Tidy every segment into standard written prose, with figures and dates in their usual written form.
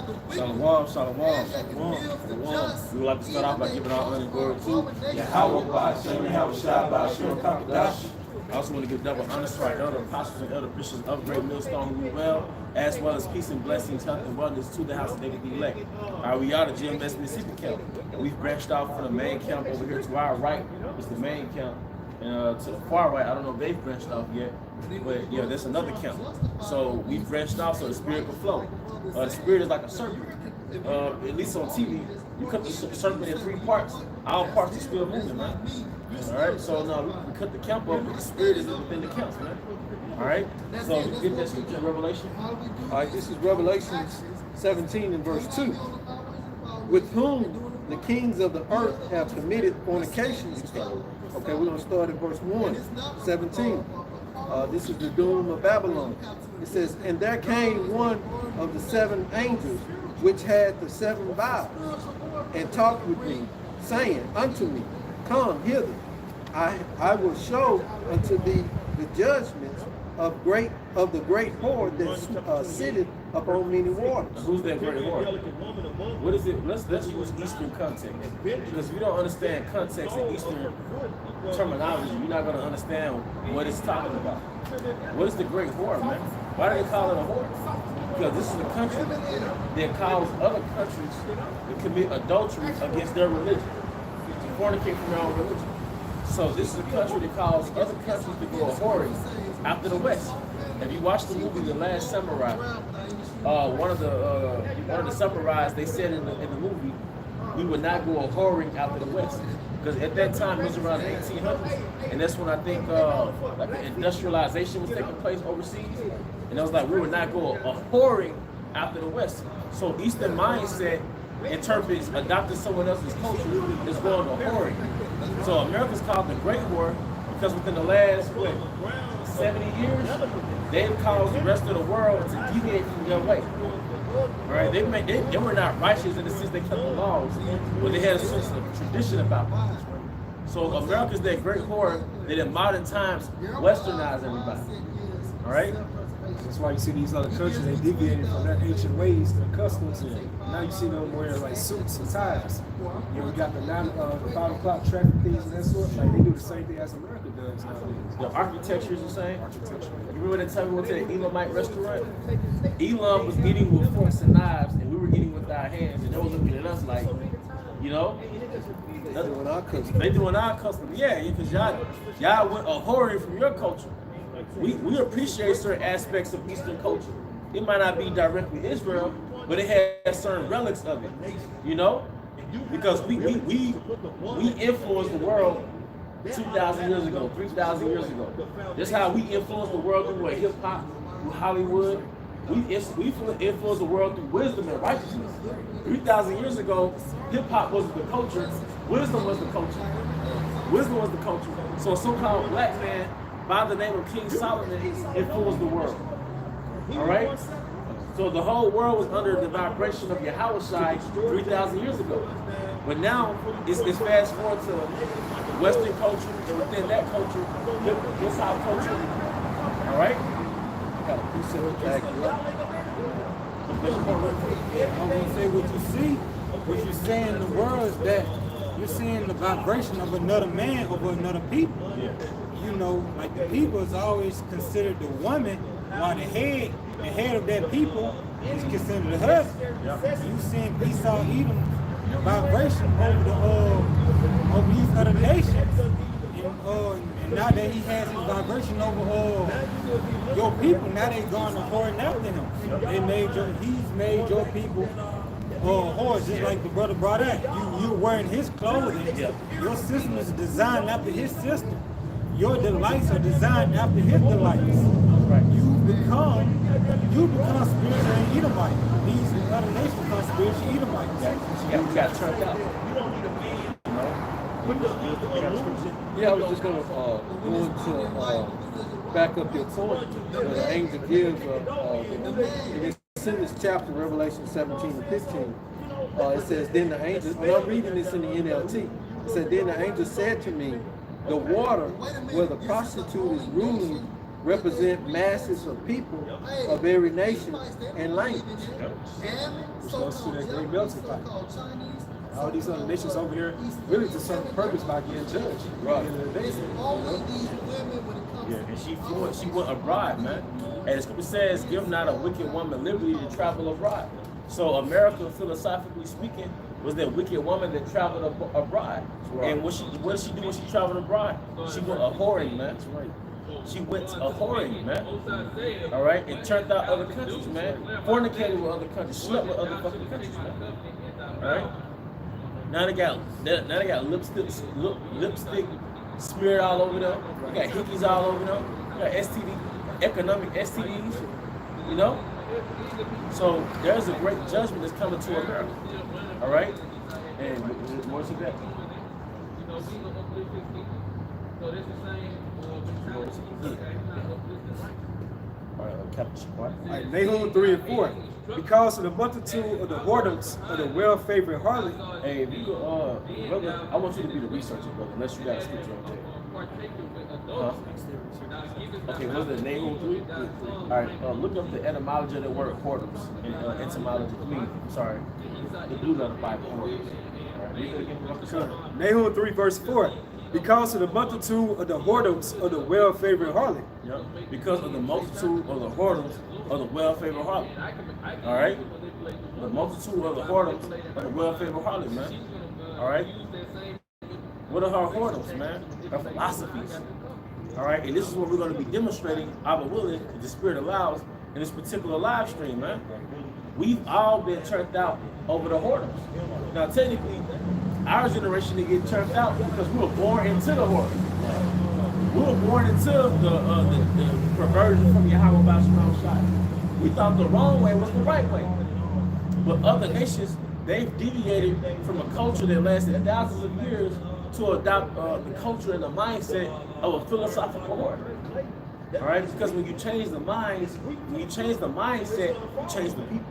Shalom, shalom, shalom. We would like to start off by giving our honor and glory to Yahweh, by Hashem, Yahweh Shai, by Hashem, Kakadash. I also want to give double honors to our elder apostles and elder bishops of Great Millstone who as well as peace and blessings, health and wellness to the house that they can be elect. We are the GMS Mississippi camp. We've branched off from the main camp over here to our right is the main camp. And to the far right, I don't know if they've branched off yet, but yeah, there's another camp. So we've branched off so the spirit can flow. The spirit is like a serpent. At least on TV, you cut the serpent in 3 parts. All parts are still moving, right? All right, so now we cut the camp up, but the spirit is within the camp, man. All right, so we get that scripture in Revelation. All right, this is Revelation 17 and verse 2. With whom the kings of the earth have committed fornication. Okay, we're going to start at verse 1, 17. This is the doom of Babylon. It says, and there came one of the 7 angels, which had the 7 vials, and talked with me, saying unto me, come hither, I will show unto thee the judgments of the great whore that sitteth upon many waters. Who's that great whore? What is it? Let's use Eastern context. Because if you don't understand context and Eastern terminology, you're not going to understand what it's talking about. What is the great whore, man? Why do they call it a whore? Because this is a country that calls other countries to commit adultery against their religion, to fornicate from their own religion. So this is a country that calls other countries to go a whoring after the West. If you watch the movie The Last Samurai, one of the samurais, they said in the movie, we would not go a whoring after the West. Because at that time, it was around the 1800s, and that's when I think like industrialization was taking place overseas. And it was like, we would not go a whoring after the West. So Eastern mindset interprets adopting someone else's culture is going to whoring. So America's called the Great Whore because within the last, 70 years, they've caused the rest of the world to deviate from their way. Right? They were not righteous in the sense they kept the laws, but they had a sense of tradition about them. So America's that great whore that in modern times westernized everybody. All right? That's why you see these other countries, they deviated from their ancient ways and customs. And now you see them wearing like suits and ties. You know, we got the 5 o'clock traffic things and that sort. Like they do the same thing as America does nowadays. The architecture is the same. Architecture. You remember that time we went to the Elamite restaurant? Elam was eating with forks and knives, and we were eating with our hands, and they were looking at us like, you know, They're doing our custom. they doing our custom. Yeah, because y'all went a whoring from your culture. We appreciate certain aspects of Eastern culture. It might not be directly Israel, but it has certain relics of it, you know? Because we influenced the world 2,000 years ago, 3,000 years ago. That's how we influenced the world through hip-hop, through Hollywood. We influenced the world through wisdom and righteousness. 3,000 years ago, hip-hop wasn't the culture, wisdom was the culture. Wisdom was the culture. So a so-called black man by the name of King Solomon influenced the world. All right? So the whole world was under the vibration of Yahweh 3,000 years ago. But now, it's fast forward to Western culture, and within that culture, hip-hop culture. All right? Got a piece of it back here. I'm going to say what you see in the world is that you're seeing the vibration of another man over another people. Yeah. You know, like the people is always considered the woman, while the head of that people is considered the husband. Yeah. You seeing Esau Edom vibration over these other nations. And now that he has his vibration over your people, now they going to whoring after him. He's made your people whores, just like the brother brought up. You're wearing his clothing. Yeah. Your system is designed after his system. Your delights are designed after his delights. Right. You become spiritual Edomite. These other nations become spiritual Edomites. You got turned out. Yeah, I was just going to go into back up your point where the angel gives it's in this chapter, Revelation 17 and 15. It says, then the angel, and I'm reading this in the NLT, it said, then the angel said to me, the water where the prostitute is ruling represent masses of people of every nation and language. Which goes to that great melting pot. All these other nations over here really to some purpose by getting judged. Right. Yeah, and she went abroad, man. And the scripture says, give not a wicked woman liberty to travel abroad. So America, philosophically speaking, was that wicked woman that traveled abroad. Right. And what did she do when she traveled abroad? She went a whoring, man. That's right. She went a whoring, man. All right, and turned out other countries, man. Fornicated with other countries, slept with other fucking countries, man. All right. Now they got lipstick smeared all over them. You got hickeys all over them. You got economic STDs. You know. So there's a great judgment that's coming to America. All right. And what's it that? Nahum 3 and 4. Because of the multitude of the whoredoms of the well-favored harlot. Hey, if you go, brother, I want you to be the researcher, brother, unless you got a scripture on there. Okay, what's the Nahum 3? All right, look up the etymology of the word whoredoms. Etymology, the blue letter Bible. All right, read it again. Nahum 3 verse 4. Because of the multitude of the whoredoms of the well-favored harlot. Yep. Because of the multitude of the whoredoms of the well-favored harlot. All right? The multitude of the whoredoms of the well-favored harlot, man. All right? What are her whoredoms, man? Her philosophies. All right? And this is what we're going to be demonstrating, I willing, if the Spirit allows, in this particular live stream, man. We've all been turned out over the whoredoms. Now, technically, our generation didn't get turned out because we were born into the whoredom. We were born into the perversion from Yahweh Bashman Shai. We thought the wrong way was the right way. But other nations, they've deviated from a culture that lasted thousands of years to adopt the culture and the mindset of a philosophical order. All right, because when you change the minds, when you change the mindset, you change the people.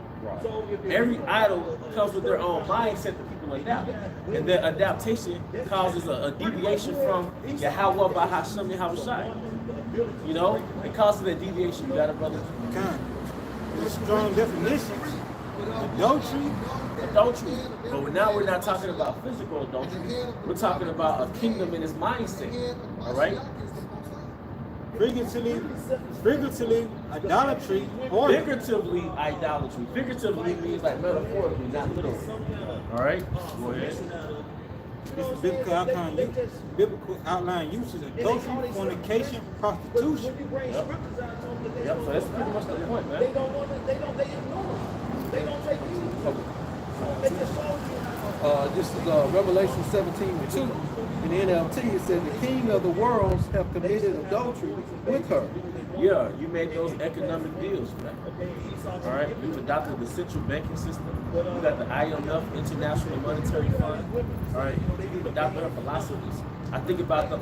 Every idol comes with their own mindset that people adapt. And that adaptation causes a deviation from Yahweh by Hashem Yahushai. You know, it causes that deviation. You got it, brother? Strong definitions. Adultery. But now we're not talking about physical adultery. We're talking about a kingdom in its mindset. All right? Figuratively, idolatry. Figuratively, idolatry. Figuratively means like metaphorically, not literally. All right? Go ahead. This is biblical outline usage: adultery, fornication, prostitution. Yep, so that's pretty much the point, man. They don't take you. This is Revelation 17:2. In the NLT, it said, the king of the worlds have committed adultery with her. Yeah, you made those economic deals, man. All right, you've adopted the central banking system. You got the IMF, International Monetary Fund. All right, you've adopted her philosophies. I think about the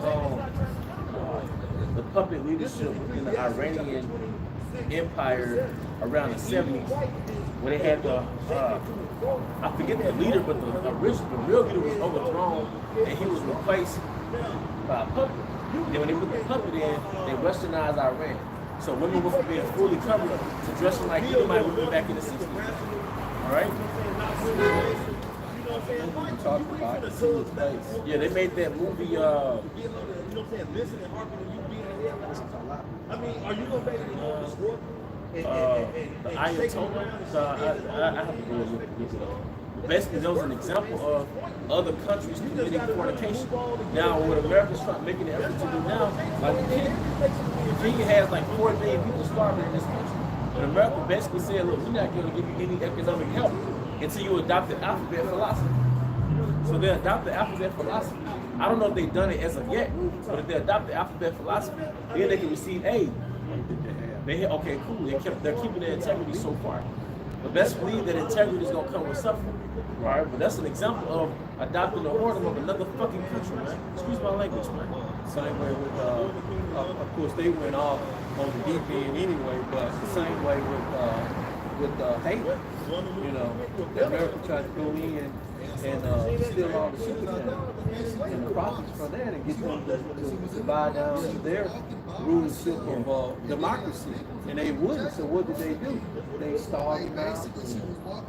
puppet leadership within the Iranian Empire around the 70s, when they had the I forget the leader, but the real leader was overthrown and he was replaced by a puppet. Then when they put the puppet in, they westernized Iran. So women went from being fully covered to dressing like Edomite women back in the 60s. All right? Yeah, they made that movie. You know what I'm saying? Listen and hearken when you being in there. I mean, are you gonna make it destroy? The Ayatollah, I have to go and look it up. Basically, that was an example of other countries committing fornication. Now, what America's trying making an effort to do now, like Kenya has like 4 million people starving in this country. But America basically said, look, we're not going to give you any economic help until you adopt the alphabet philosophy. So they adopt the alphabet philosophy. I don't know if they've done it as of yet, but if they adopt the alphabet philosophy, then they can receive aid. Okay, cool. They're keeping their integrity so far. But best believe that integrity is gonna come with suffering. Right? But that's an example of adopting the whoredom of another fucking country, man. Excuse my language, man. Same way with, of course, they went off on the deep end anyway, but the same way with Haiti. You know, America tried to go in and steal all the sugar cane and the profits from that and get them to buy down their rulership of democracy, and they wouldn't. So what did they do? They starved them out,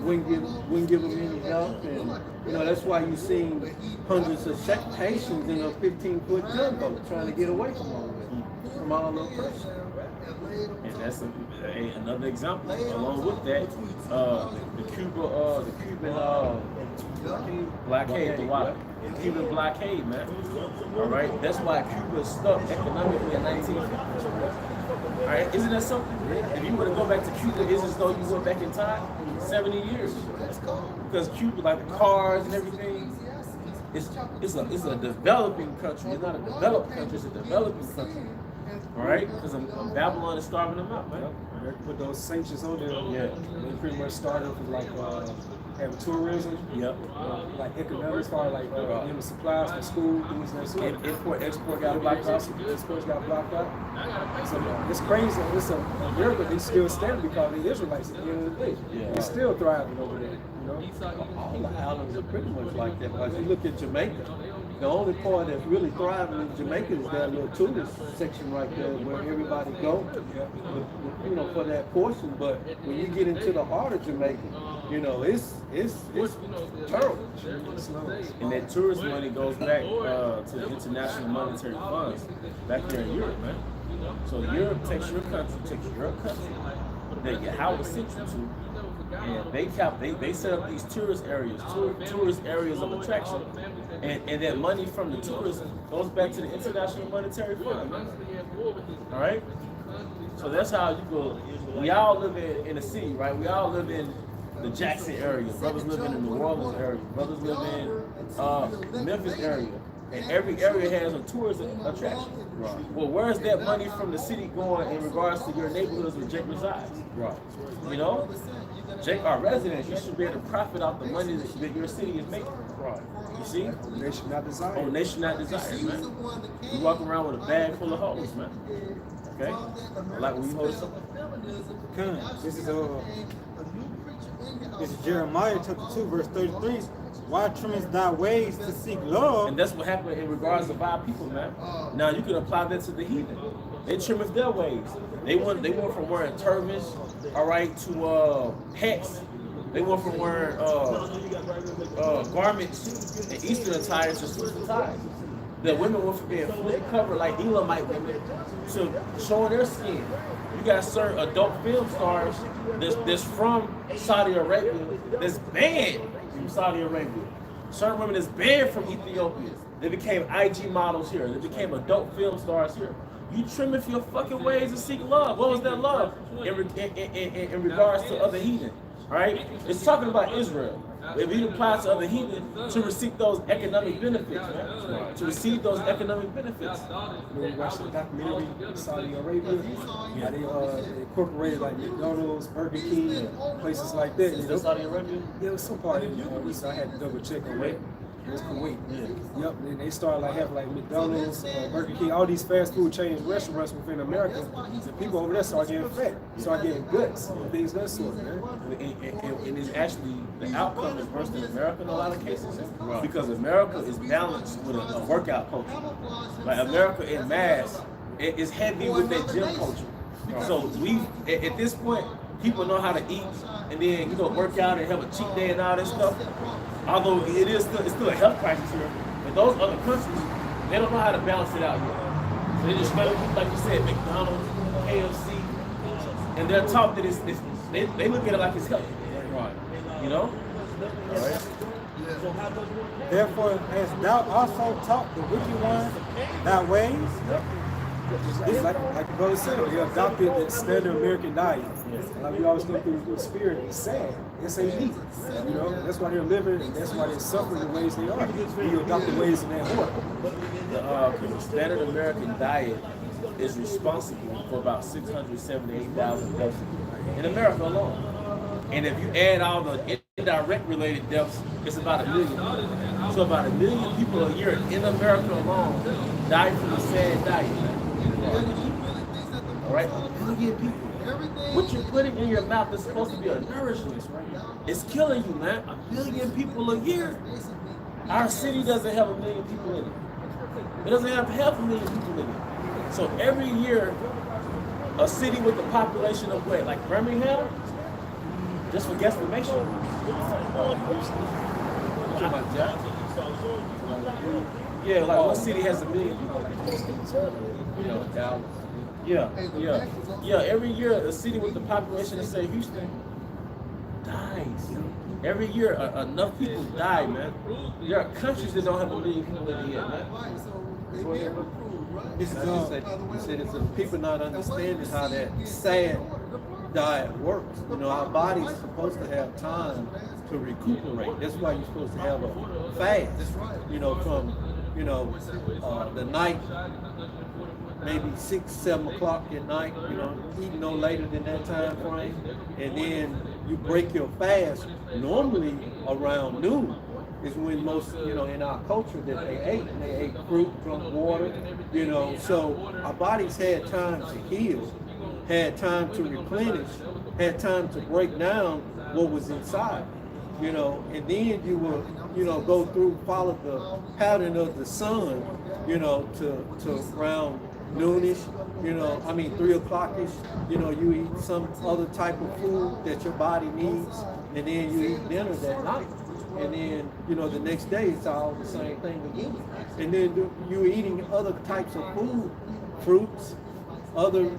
wouldn't give them any help, and that's why you seen hundreds of Haitians in a 15-foot gunboat trying to get away from all the oppression. And that's another example. Along with that, the Cuban blockade, the Cuban blockade, man. All right, that's why Cuba is stuck economically in 1950. All right, isn't that something? If you were to go back to Cuba, it's as though you went back in time 70 years. Because Cuba, like the cars and everything, it's a developing country. It's not a developed country. It's a developing country. All right, because Babylon is starving them out, man. They put those sanctions on them. Yeah, they pretty much started with like having tourism. Yep. Like economics, as far as like getting supplies for school, things like that. Import, export got blocked out. Exports got blocked out. So it's crazy. It's a miracle they still standing because the Israelites at the end of the day. Yeah. They're still thriving over there. All the islands are pretty much like that. Because you look at Jamaica, the only part that's really thriving in Jamaica is that little tourist section right there where everybody go, for that portion. But when you get into the heart of Jamaica, it's terrible. And that tourist money goes back to the international monetary funds back there in Europe, man. So Europe takes your country that your house sent you to, and they set up these tourist areas of attraction, and that money from the tourists goes back to the international monetary fund, man. All right. So that's how you go. We all live in a city, right? We all live in the Jackson area. Brothers live in the New Orleans area. Brothers live in Memphis area. And every area has a tourist attraction. Right. Well, where's that money from the city going in regards to your neighborhoods where Jake resides? Right. Jake, our residents, you should be able to profit off the money that your city is making. Right. You see? They should not desire. Oh, they should not desire, man. You walk around with a bag full of hoes, man. Okay? Like when you hold something. This is Jeremiah chapter 2, verse 33. Why trimmest thy ways to seek love? And that's what happened in regards to our people, man. Now you can apply that to the heathen. They trimmeth their ways. They went from wearing turbans, all right, to hats. They went from wearing garments and Eastern attire to suits and ties. The women went from being fully covered like Elamite women to showing their skin. You got certain adult film stars that's from Saudi Arabia that's banned from Saudi Arabia. Certain women that's banned from Ethiopia. They became IG models here. They became adult film stars here. You trimming for your fucking ways to seek love. What was that love in regards to other heathen? Right? It's talking about Israel. If you apply to other heathen to receive those economic benefits, man. To receive those economic benefits. We watched the documentary in Saudi Arabia. Yeah, they incorporated like McDonald's, Burger King, places like that. Is that Saudi Arabia? Yeah, it was some part of it. So I had to double check on that. It was Kuwait. Yeah. Yep. And they started like having like McDonald's, Burger King, all these fast food chains, restaurants within America. The people over there started getting fat, started getting guts, and things of that sort, man. And it's actually the outcome is worse than America in a lot of cases, because America is balanced with a workout culture. Like America in mass is heavy with that gym culture. So at this point, people know how to eat and then work out and have a cheat day and all that stuff. Although it's still a health crisis here, but those other countries, they don't know how to balance it out yet. So they just like you said, McDonald's, KFC, and they're taught that they look at it like it's healthy. Right. All right. Therefore, hast thou also taught the wicked one thy ways? It's like the brother said, they adopted the standard American diet. Like we always go through the spirit, it's sad. It's a heat. That's why they're living, and that's why they're suffering the ways they are. You adopt the ways in that heart. The standard American diet is responsible for about 678,000 deaths in America alone. And if you add all the indirect related deaths, it's about 1 million. So about 1 million people a year in America alone die from the sad diet. All right, 1 million people. What you're putting in your mouth is supposed to be a nourishment. It's killing you, man. 1 million people a year. Our city doesn't have 1 million people in it. It doesn't have 500,000 people in it. So every year, a city with a population of what, like Birmingham, just for guesstimation. Yeah, like what city has 1 million people? You know, Dallas. Yeah. Every year, a city with the population of say Houston dies. Every year, enough people die, man. There are countries that don't have 1 million people in the year, man. You said it's people not understanding how that sad diet works. You know, our body's supposed to have time to recuperate. That's why you're supposed to have a fast. You know, from the night, maybe 6, 7 o'clock at night. You know, eating no later than that time frame, and then you break your fast normally around noon. Is when most, in our culture that they ate. And they ate fruit, drunk water, so our bodies had time to heal, had time to replenish, had time to break down what was inside, and then you will, go through, follow the pattern of the sun, to around noonish, 3 o'clock-ish, you eat some other type of food that your body needs, and then you eat dinner that night. And then, the next day it's all the same thing again. And then you're eating other types of food, fruits, other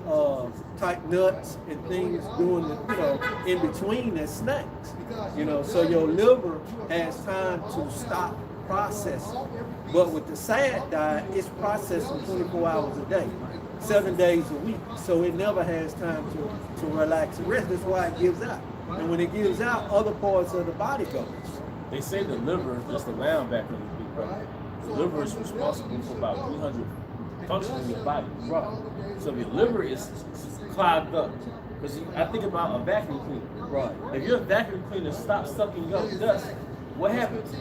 type nuts and things doing the, in between as snacks. So your liver has time to stop processing. But with the sad diet, it's processing 24 hours a day, 7 days a week. So it never has time to relax and rest. That's why it gives out. And when it gives out, other parts of the body goes. They say the liver, just the round back on the big brother, the liver is responsible for about 300 functions in your body. Right. So if your liver is clogged up, because I think about a vacuum cleaner. Right. If your vacuum cleaner stops sucking up dust, what happens?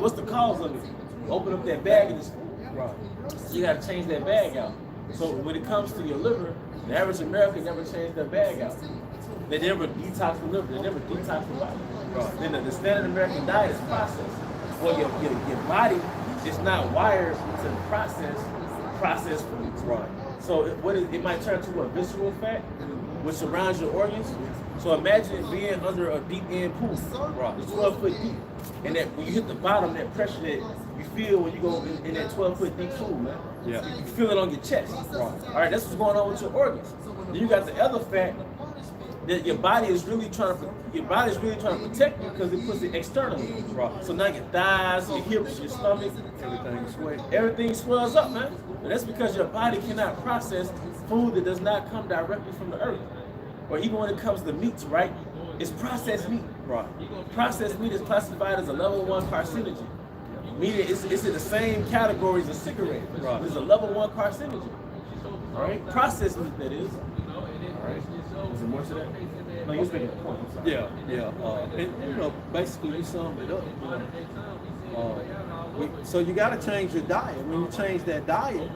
What's the cause of it? Open up that bag and it's full. Right. So you got to change that bag out. So when it comes to your liver, the average American never changed their bag out. They never detox the liver. They never detox the body. Right. Then the standard American diet is processed. Well, your body is not wired to process foods. Right. So it might turn to a visceral fat, which surrounds your organs. So imagine being under a deep end pool. Right. It's 12 foot deep. And that when you hit the bottom, that pressure that you feel when you go in that 12 foot deep pool, man. Yeah. You feel it on your chest. Right. All right, that's what's going on with your organs. Then you got the other fat that your body is really trying to protect you because it puts it externally. Right. So now your thighs, your hips, your stomach, everything swells up, man. And that's because your body cannot process food that does not come directly from the earth. Or even when it comes to meats, right? It's processed meat. Right. Processed meat is classified as a level 1 carcinogen. Meaning it's in the same category as a cigarette. Right. It's a level 1 carcinogen. All right. Processed meat, that is. All right. Is there more to that? No, you're making a point. Yeah. And basically you summed it up. So you got to change your diet. When you change that diet,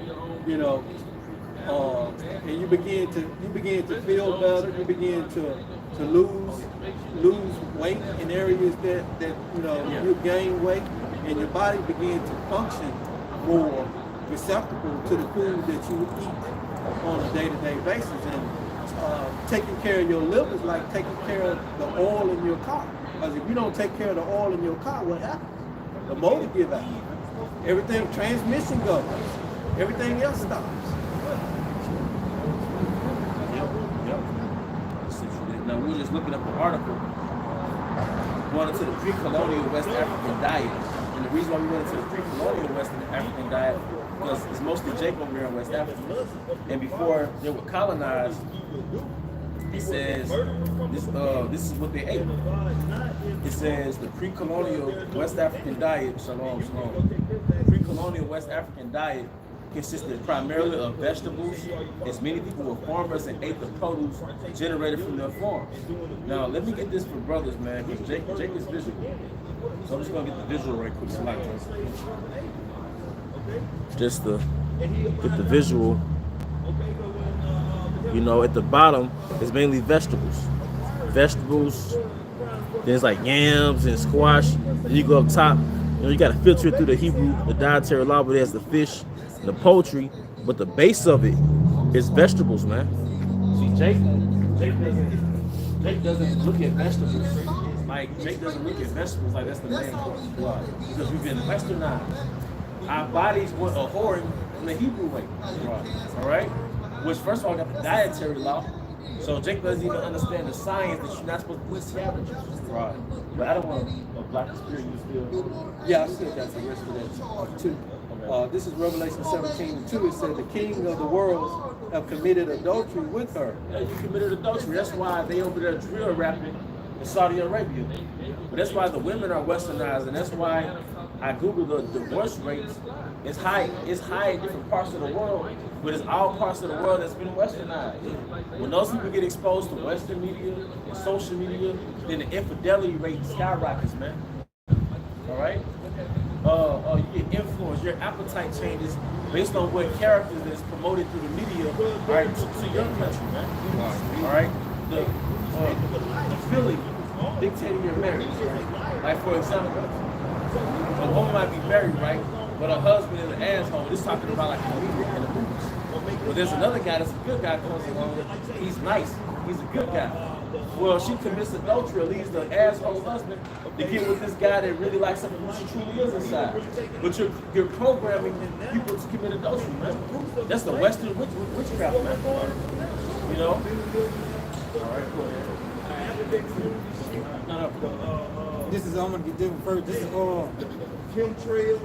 and you begin to feel better. You begin to lose weight in areas that you gain weight, and your body begins to function more receptible to the food that you eat on a day-to-day basis. And taking care of your liver is like taking care of the oil in your car. Because if you don't take care of the oil in your car, what happens? The motor gives out. Everything, transmission goes. Everything else stops. Yep. Now we were just looking up an article going into the pre-colonial West African diet. And the reason why we went into the pre-colonial West African diet because it's mostly Jacob over here in West Africa. And before they were colonized, he says this is what they ate. It says the pre-colonial West African diet, shalom. Pre-colonial West African diet consisted primarily of vegetables, as many people were farmers and ate the produce generated from their farms. Now, let me get this for brothers, man. Jake is visual. So I'm just going to get the visual right quick. Just to get the visual. At the bottom, it's mainly vegetables. There's like yams and squash. Then you go up top, you got to filter it through the Hebrew, the dietary law, where there's the fish, the poultry, but the base of it It's vegetables, man. See, Jake doesn't look at vegetables. Like, Jake doesn't look at vegetables like that's the main course. Why? Because we've been westernized. Our bodies were a whoring from the Hebrew way. All right? Which, first of all, got the dietary law. So Jake doesn't even understand the science that you're not supposed to eat scavengers. Right. But I don't want to block the spirit. You still. Yeah, I still got the rest of that too. This is Revelation 17:2. It said the king of the world have committed adultery with her. Yeah, you committed adultery. That's why they over there drill rapping in Saudi Arabia. But that's why the women are westernized, and that's why I Googled the divorce rates. It's high in different parts of the world, but it's all parts of the world that's been westernized. When those people get exposed to Western media and social media, then the infidelity rate skyrockets, man. All right? You get influenced, your appetite changes based on what characters is promoted through the media, all right, to your country, man. All right? The feeling dictating your marriage. Like, for example, a woman might be married, right? But her husband is an asshole. This talking about like the media and the movies. But there's another guy that's a good guy comes along. He's nice. He's a good guy. Well, she commits adultery, leaves the asshole husband to get with this guy that really likes something who she truly is inside. But you're programming people to commit adultery, man. That's the Western witchcraft, man. You know? All right, go ahead. No. This is I'm gonna get different first. This is chemtrails.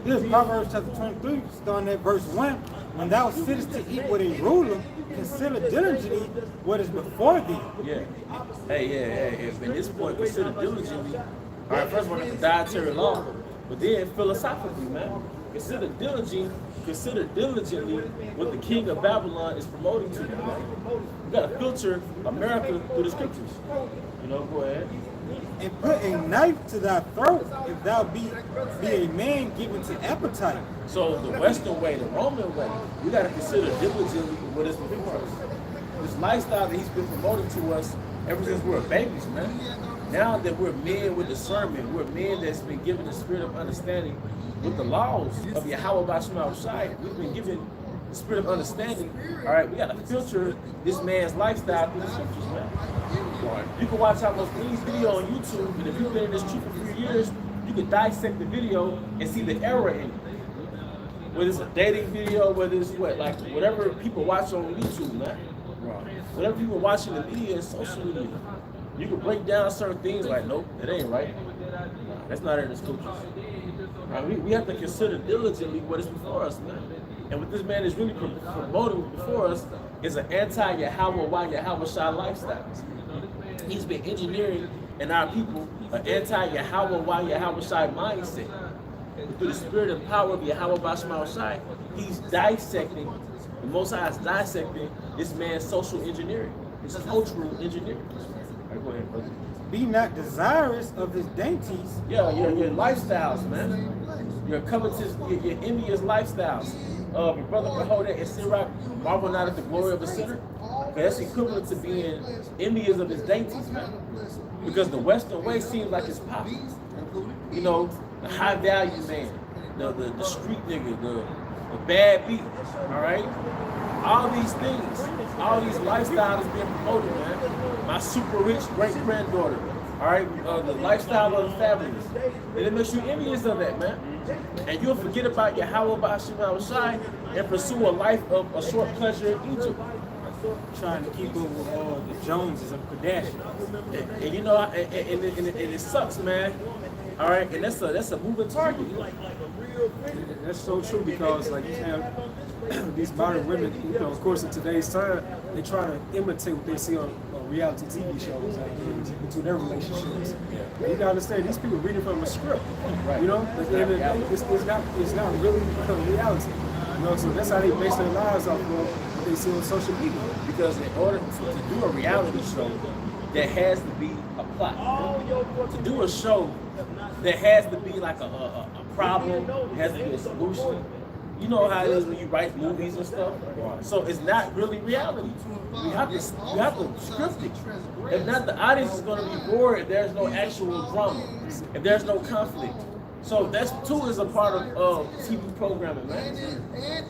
This is Proverbs chapter 23, starting at verse 1. When thou sittest to eat with a ruler, consider diligently what is before thee. Yeah. Hey. At this point, consider diligently. All right, first of all, that's the dietary law, but then philosophically, man, consider diligently what the king of Babylon is promoting to you. You gotta filter America through the scriptures. You know, go ahead. And put a knife to thy throat if thou be a man given to appetite. So the Western way, the Roman way, we gotta consider diligently what is before us. This lifestyle that he's been promoting to us ever since we were babies, man. Now that we're men with discernment, we're men that's been given the spirit of understanding with the laws of Yahweh Bashma Shai, we've been given the spirit of understanding. All right, we gotta filter this man's lifestyle through the scriptures, man. You can watch almost any video on YouTube, and if you've been in this truth for 3 years, you can dissect the video and see the error in it. Whether it's a dating video, whether it's whatever people watch on YouTube, man. Whatever people watch in the media and social media, you can break down certain things like, nope, it ain't right. That's not in the scriptures. Right, we have to consider diligently what is before us, man. And what this man is really promoting before us is an anti-Yahweh Shai lifestyle. He's been engineering in our people an anti-Yahweh Shai mindset. Through the spirit and power of Yahweh Bashma Shai, he's dissecting, the Most High is dissecting this man's social engineering, his cultural engineering. Right, go ahead, brother. Be not desirous of his dainties. Yeah, your lifestyles, man. Your covetous, your envious lifestyles. Your brother can hold that in Sirach, marvel not at the glory of a sinner. That's equivalent to being envious of his dainties, man. Because the Western way seems like it's popular. You know, the high value man, the street nigga, the bad beat, all right? All these things, all these lifestyles being promoted, man. My super rich great granddaughter, all right? The lifestyle of the families. And it makes you envious of that, man. And you'll forget about your Yahweh Bashma Shai and pursue a life of a short pleasure in Egypt. Trying to keep up with the Joneses of Kardashian. And you know, and it sucks, man. All right, and that's a moving target. That's so true because like you have these modern women, you know, of course in today's time, they try to imitate what they see on reality TV shows into their relationships. Yeah. You gotta understand these people reading from a script. Right. You know, it's not really reality. You know, so that's how they base their lives off of what they see on social media. Because in order to do a reality show, there has to be a plot. To do a show, there has to be like a problem, there has to be a solution. You know how it is when you write movies and stuff. So it's not really reality. You have to script it. If not, the audience is going to be bored if there's no actual drama, if there's no conflict. So that's too is a part of TV programming, man.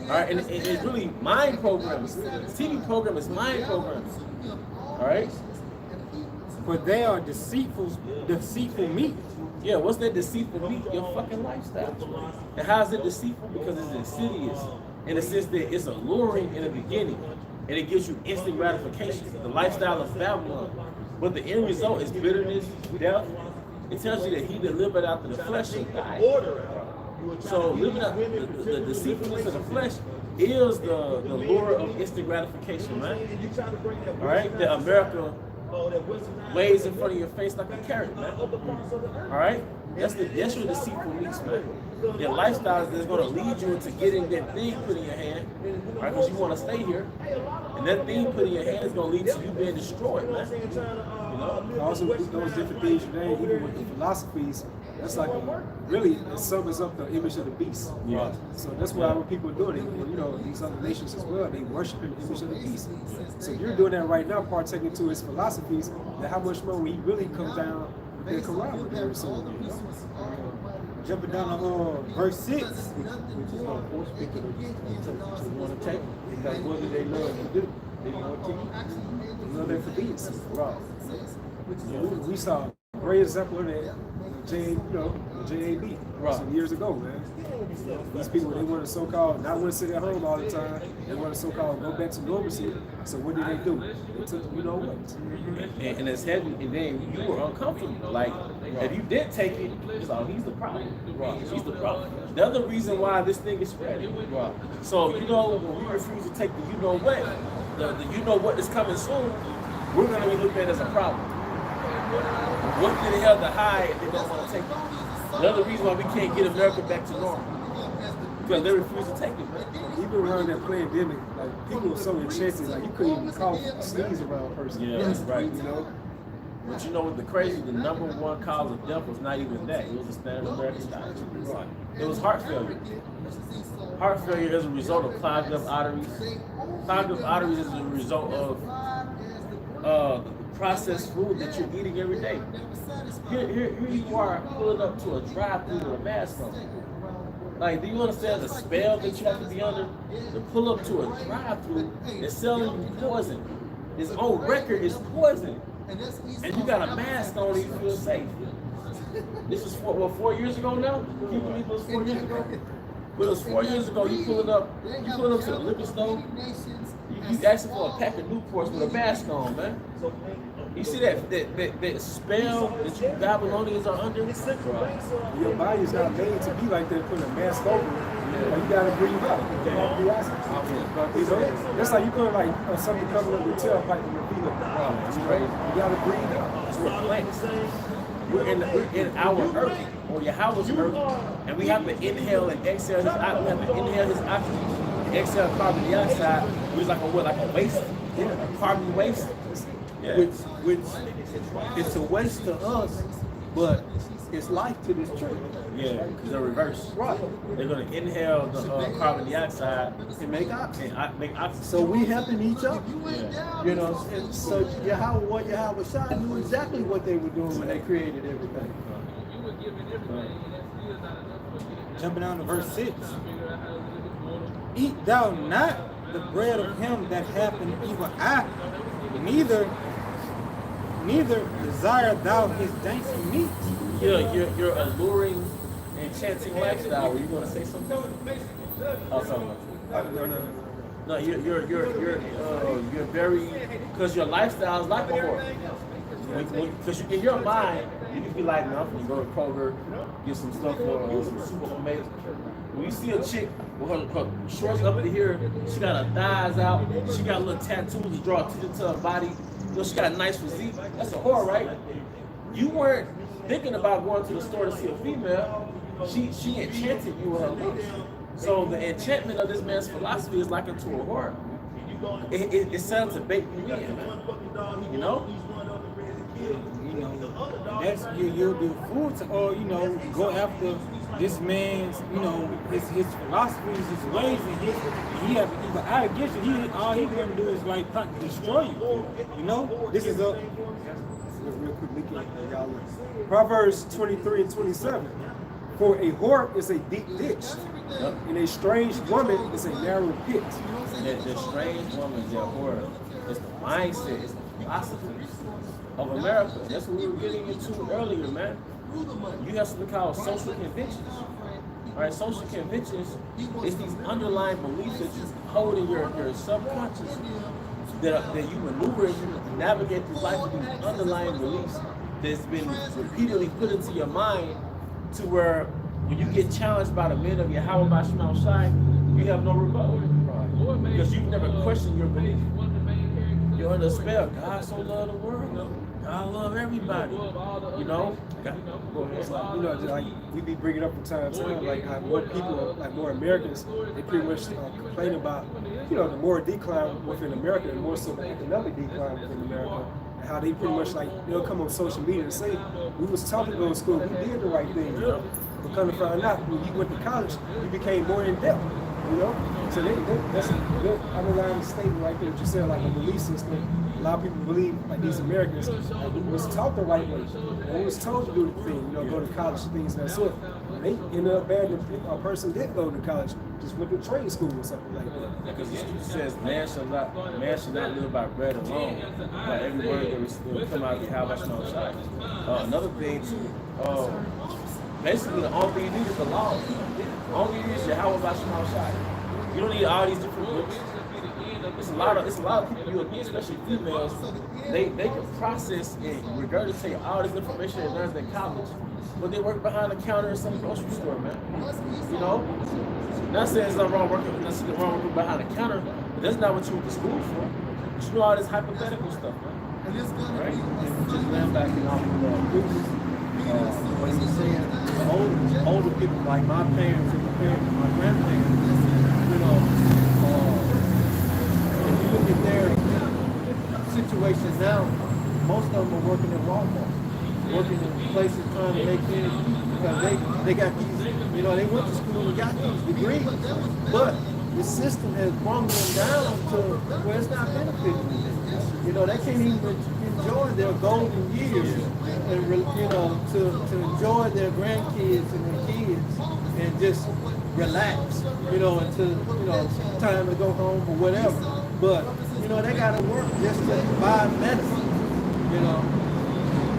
All right, and it's really mind programming. TV program is mind programming. All right. For they are deceitful meat. Yeah, what's that deceitful meat? Your fucking lifestyle. And how is it deceitful? Because it's insidious. In the sense that it's alluring in the beginning. And it gives you instant gratification. The lifestyle of Babylon. But the end result is bitterness, death. It tells you that he that liveth after the flesh shall die. So living out the deceitfulness of the flesh is the lure of instant gratification, man. All right? That America waves in front of your face like a carrot, man. All right? That's your deceitful meats, man. Your lifestyle is going to lead you into getting that thing put in your hand, right? Because you want to stay here. And that thing put in your hand is going to lead to you being destroyed, man. Also, with those different things you name, even with the philosophies, that's like really it sums up the image of the beast. Yeah. So that's why what people are doing it. You know, these other nations as well, they worship the image of the beast. So if you're doing that right now, partaking to his philosophies, then how much more when he really comes down with their Quran with every single day, you know? Jumping down to verse 6. Which is going to force people to want to take it. Because what do they love to do? They want to love their obedience. Right. We saw a great example of that, JAB, some years ago, man. These people, they want to so-called not want to sit at home all the time. They want to so-called go back to normalcy. So what did they do? They took, you know what? And it's heavy, and then you were uncomfortable. Like, if you did take it, it's like, he's the problem. He's the problem. The other reason why this thing is spreading. So, you know, when we refuse to take the you know what, the you know what is coming soon, we're going to be looked at as a problem. What did the hell to hide if they don't want to take it? The other reason why we can't get America back to normal. Because they refuse to take it, man. Even around that pandemic, like people were so enchanted, like you couldn't even cough, sneeze around a person. Yeah, that's right. You know? But you know what the crazy, the number one cause of death was not even that. It was a standard American diet. It was heart failure. Heart failure is a result of clogged up arteries. Clogged up arteries is a result of processed food that you're eating every day. Here you are pulling up to a drive-thru with a mask on. Like, do you understand the spell that you have to be under to pull up to a drive-thru and selling you poison? His own record is poison. And you got a mask on and you feel safe. This is 4 years ago now? Can you believe it was 4 years ago? But it was 4 years ago, you pulling up to the liquor store, you asking for a pack of Newports with a mask on, man. You see that spell that you Babylonians are under? Your body is not made to be like that, putting a mask over it. You gotta breathe out. You know, that's like you put like something coming up your tailpipe in your vehicle. That's crazy. You gotta breathe out. We're plants. We're in our earth, or Yahweh's earth, and we have to inhale and exhale his oxygen. We have to inhale his oxygen and exhale carbon dioxide, which is like a waste? Yeah, a carbon waste. Yeah. Which it's a waste to us, but it's life to this tree. Yeah, because they're reverse. Right. They're going to inhale the carbon dioxide And make oxygen. and make oxygen. So we helping each other. Yeah. You know, and so Yahweh Shai knew exactly what they were doing when they created everything. Jumping down to verse 6. Eat thou not the bread of him that hath an evil eye, neither desire thou his dainty meat. You're alluring, enchanting lifestyle. Were you going to say something? Oh, sorry. No, you're very, because your lifestyle is like a whore. Because in your mind, you can be like, no, you go to Kroger, get some stuff for some super homemade. When you see a chick with her shorts up to here, she got her thighs out, she got little tattoos to draw attention to her body, you know, she got a nice physique, that's a whore, right? You weren't thinking about going to the store to see a female, she enchanted you with her looks. So the enchantment of this man's philosophy is likened to a whore. It sounds to bait you in, man. You know? You know, that's you'll be fooled to, or you know, go after this man's, you know, his philosophies, his ways, and he have an evil eye against you. All he's gonna do is like destroy you. You know, this is a Real quick, Proverbs 23 and 27. For a whore is a deep ditch, Yep. and a strange woman is a narrow pit. The strange woman, that whore, it's the mindset, it's the philosophy of America. That's what we were getting into earlier, man. You have something called social conventions. All right, social conventions is these underlying beliefs that you hold in your subconscious that you maneuver and you navigate through life with these underlying beliefs that's been repeatedly put into your mind to where when you get challenged by the men of Yahweh Bashim outside, you have no rebuttal. Because you've never questioned your belief. You're under a spell. God so loved the world. God love everybody. You know? It's like, you know, just like we be bringing up from time to time, like how more people, like more Americans, they pretty much complain about, you know, the more decline within America, and more so the economic decline within America, and how they pretty much like they'll come on social media and say, we was taught to go to school, we did the right thing, you know? But come to find out, when you went to college, you became more in depth, you know? So that's a good underlying statement right there. What you said, like a belief system. A lot of people believe, like these Americans, like, we was taught the right way. And we was told to do the thing, you know, go to college and things of that sort. And they ended up bad if a person didn't go to college, just went to trade school or something like that. Because the scripture says, man shall not live by bread alone, by every word that will come out of the Yahweh Bashim outside. Another thing too, basically the only thing you need is the law. The only thing you need is Yahweh Bashim outside. You don't need all these different books. It's a lot of people you meet, especially females. They can process and regurgitate all this information they learned in college, but they work behind the counter in some grocery store, man. You know, not saying there's nothing wrong working behind the counter, but that's not what you went to school for. But you know all this hypothetical stuff, man. Right? And just land back in off what he was saying, the older people like my parents and my grandparents, you know, if you look at their situation now, most of them are working at Walmart, working in places trying to make ends meet because they got these, you know, they went to school and got these degrees, but the system has brought them down to where it's not benefiting them. You know, they can't even enjoy their golden years and, you know, to enjoy their grandkids and their kids and just relax, you know, until, you know, time to go home or whatever. But, you know, they got to work just to buy medicine, you know.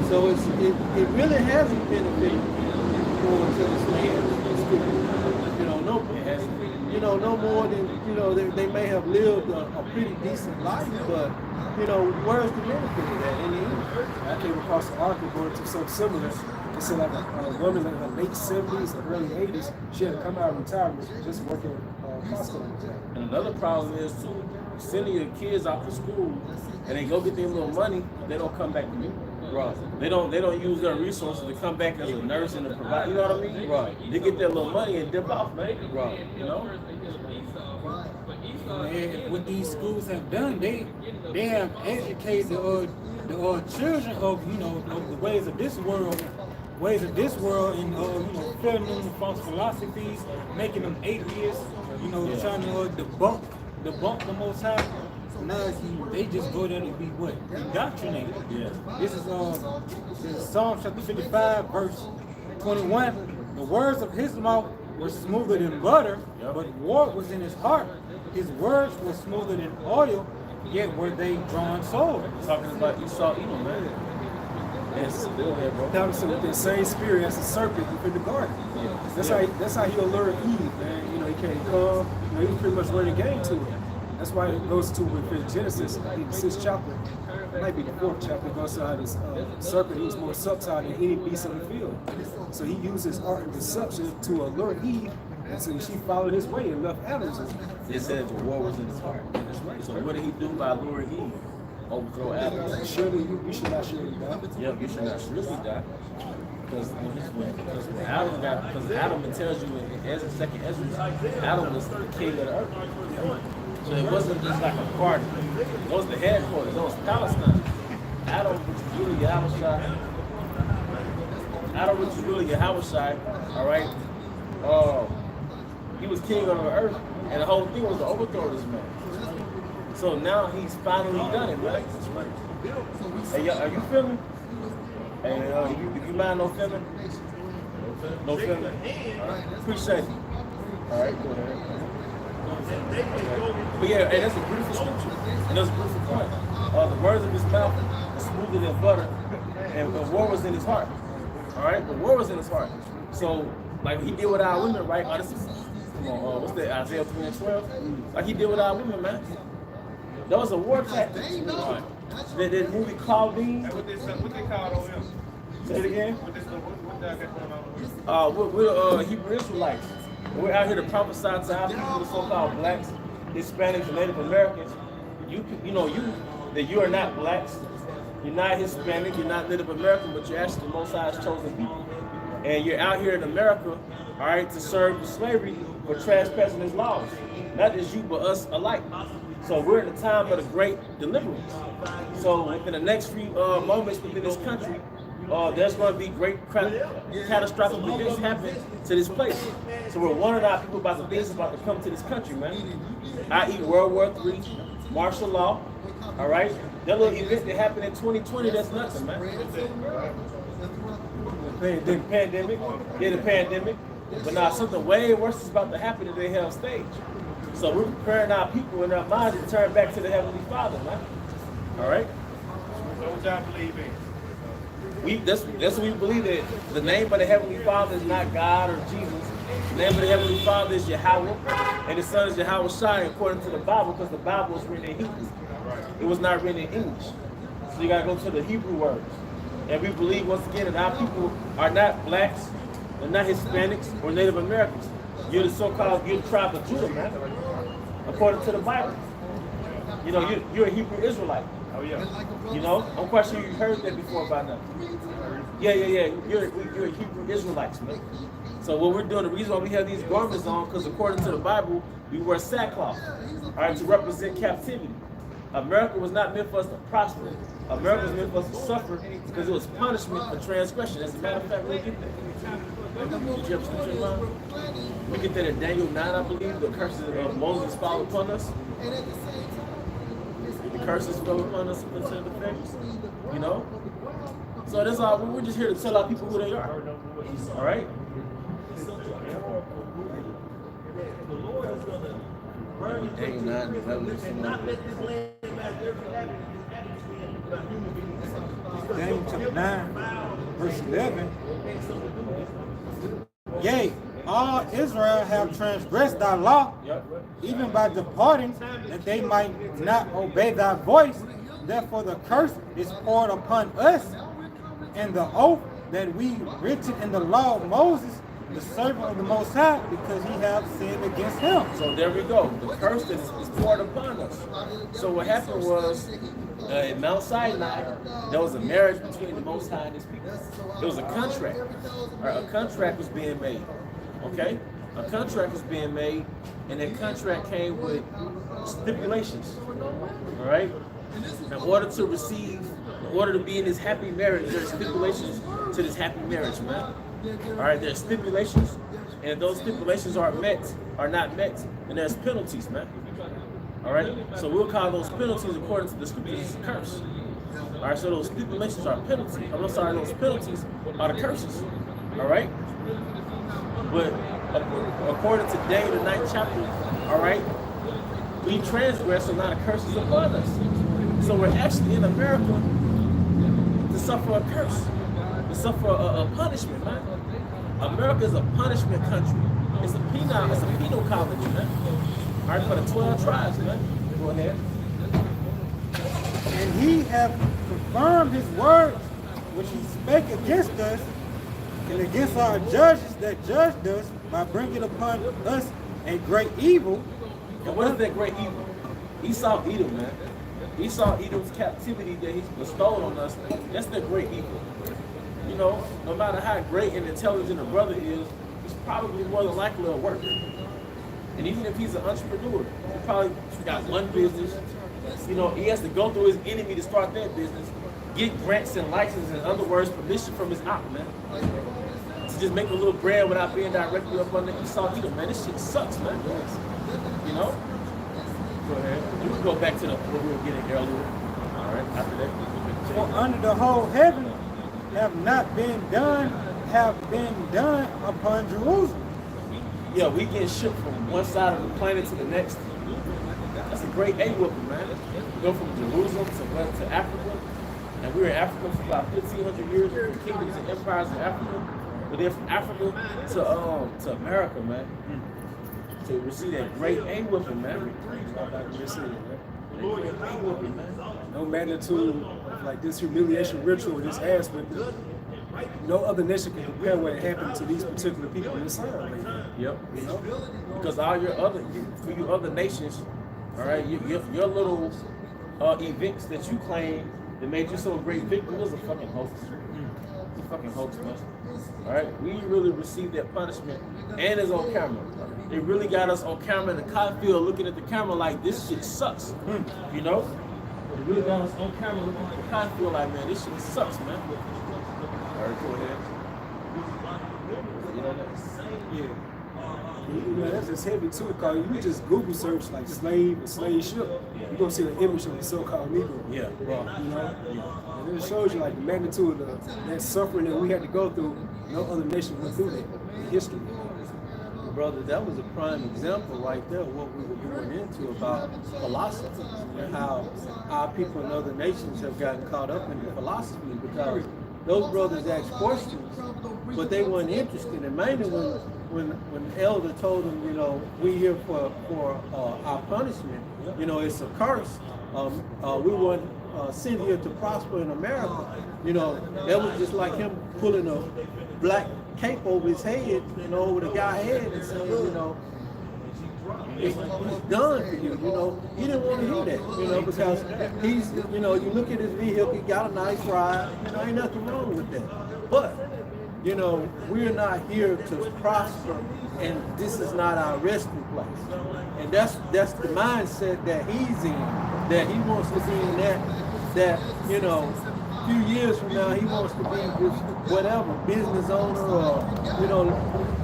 So it really hasn't benefited going to this land. You know, no more than, you know, they may have lived a pretty decent life, but, you know, where's the benefit of that in the end? I came across an article going to something similar. It said like a woman in her late 70s and early 80s, she had to come out of retirement just working at Costco. And another problem is too, sending your kids off to school and they go get their little money, they don't come back to you. Right. They don't use their resources to come back as a nurse and to provide, you know what I mean? Right. They get their little money and dip off, man. Right. You know? And what these schools have done, they have educated the children of, you know, of the ways of this world, and you know, filling them with false philosophies, making them atheists, you know, trying to debunk the Most High. Now they just go there to be what? Indoctrinated. Yeah. This is Psalm chapter 55, verse 21. The words of his mouth were smoother than butter, but war was in his heart. His words were smoother than oil, yet were they drawn swords. Talking about Esau, Edom, man. Yes, still there, bro. That was with the same spirit as the serpent within the garden. Yeah. That's how he allured Eve, man. You know, he can't come. You know, he was pretty much running game to it. That's why it goes to within Genesis, I think the 6th chapter, it might be the 4th chapter, it goes to how this serpent, he was more subtle than any beast of the field. So he used his art and deception to allure Eve, and so she followed his way and left Adam. It said the war was in his heart. That's right. So what did he do by luring Eve? Overthrow Adam. Surely you should not surely die. Yep, you should not surely die. Because when Adam, it tells you in Ezra, 2nd Ezra, Adam was the king of the earth. So it wasn't just like a party. It was the headquarters. It was Palestine. Adam, which is really Yahushua. Adam, which is really Yahushua, all right? He was king of the earth, and the whole thing was to overthrow this man. So now he's finally done it, right? Hey, are you feeling? Hey, if you mind no feeling? No feeling. All right. Appreciate it. All right, go ahead. But yeah, and that's a beautiful scripture. And that's a beautiful point. The words of his mouth are smoother than butter, and the war was in his heart. All right, the war was in his heart. So, like he did with our women, right? Oh, this is, come on, what's that? Isaiah 3:12. Like he did with our women, man. That was a war tactic. That movie Claudine. What they call on him? Say it again. What y'all got going on? We're Hebrew Israelites. We're out here to prophesy to our people, the so-called blacks, Hispanics, and Native Americans. That you are not blacks, you're not Hispanic, you're not Native American, but you're actually the Most High's chosen people. And you're out here in America, all right, to serve the slavery for trespassing his laws. Not just you, but us alike. So we're in the time of the great deliverance. So within the next few moments within this country, there's going to be great catastrophic events happen to this place. So we're warning our people about the things about to come to this country, man. I.e. World War III, martial law, all right? That little event that happened in 2020, that's nothing, man. The pandemic. Yeah, the pandemic. But now something way worse is about to happen if they have stage. So we're preparing our people and our minds to turn back to the Heavenly Father, man. All right? So what y'all believe in? That's what we believe, that the name of the Heavenly Father is not God or Jesus. The name of the Heavenly Father is Yahweh, and His Son is Yahweh Shai, according to the Bible, because the Bible was written in Hebrew. It was not written in English. So you gotta go to the Hebrew words. And we believe once again that our people are not blacks, they're not Hispanics or Native Americans. You're the so-called, you're the tribe of Judah, man. According to the Bible. You know, you're a Hebrew Israelite. Oh yeah. You know, I'm quite sure you've heard that before by now. Yeah. You're a Hebrew Israelites, man. So what we're doing, the reason why we have these garments on, because according to the Bible, we wear sackcloth, all right, to represent captivity. America was not meant for us to prosper. America was meant for us to suffer because it was punishment for transgression. As a matter of fact, we'll get that. Did you have scripture in mind? We get that in Daniel 9, I believe. The curses of Moses fall upon us. The curses fell upon us into the face. You know? So that's all. We're just here to tell our people who they are. All right? Daniel 9, 11. Daniel chapter 9, verse 11. Yea, all Israel have transgressed thy law, even by departing, that they might not obey thy voice. Therefore the curse is poured upon us, and the oath that we written in the law of Moses, the servant of the Most High, because he have sinned against him. So there we go. The curse that is poured upon us. So what happened was, at Mount Sinai, there was a marriage between the Most High and his people. There was a contract. A contract was being made. Okay? A contract was being made, and that contract came with stipulations. All right? In order to receive, in order to be in this happy marriage, there's stipulations to this happy marriage, man. All right, there's stipulations, and if those stipulations are not met, and there's penalties, man. All right, so we'll call those penalties, according to the scriptures, a curse. All right, so those stipulations are penalties. I'm sorry, those penalties are the curses. All right, but according to Daniel, the 9th chapter, all right, we transgress, so now the curse is upon us. So we're actually in America to suffer a curse, to suffer a punishment, man. America is a punishment country. It's a penal colony, man. All right, for the 12 tribes, man. Go ahead. And he hath confirmed his words, which he spake against us, and against our judges that judged us, by bringing upon us a great evil. And what is that great evil? Esau Edom, man. Esau Edom's captivity that he's bestowed on us, that's the great evil. You know, no matter how great and intelligent a brother is, he's probably more than likely a worker. And even if he's an entrepreneur, he probably got one business. You know, he has to go through his enemy to start that business, get grants and licenses, in other words, permission from his op, man. To just make a little bread without being directly up under Esau Edom, man. This shit sucks, man. You know? Go ahead. You can go back to what we were getting earlier. All right, after that. For under the whole heaven have not been done have been done upon Jerusalem. Yeah, we get shipped from one side of the planet to the next. That's a great A-whooping, man. We go from Jerusalem to Africa, and we were in Africa for about 1,500 years, different kingdoms and empires in Africa. But then from Africa to America, man. So we see that great A-whooping, man. No magnitude of like this humiliation ritual, this aspect. No other nation can compare what happened to these particular people in this time. Yep. You know? Because all your other nations, all right, your little events that you claim that made you so great victim was a fucking hoax. It's a fucking hoax, man. All right, we really received that punishment, and it's on camera. They really got us on camera in the cotton field, looking at the camera like this shit sucks. You know? They really got us on camera looking at the cotton field like, man, this shit sucks, man. All right, go ahead. You know that? Yeah. You know, that's just heavy too, because you just Google search like slave and slave ship, you're gonna see the image of the so-called Negro. Yeah. You know? And it shows you like the magnitude of that suffering that we had to go through. No other nation went through that in history. Brother, that was a prime example right there of what we were going into about philosophy and how our people in other nations have gotten caught up in the philosophy, because those brothers asked questions, but they weren't interested. And mainly when the elder told them, you know, we here for our punishment, you know, it's a curse. We weren't sent here to prosper in America. You know, that was just like him pulling a black cape over his head, you know, over the guy's head and saying, you know, it's done for you, you know. He didn't want to hear that, you know, because he's, you know, you look at his vehicle, he got a nice ride, you know, ain't nothing wrong with that. But, you know, we're not here to prosper, and this is not our resting place. And that's the mindset that he's in, that he wants to be in that, you know, a few years from now, he wants to be just whatever, business owner or, you know,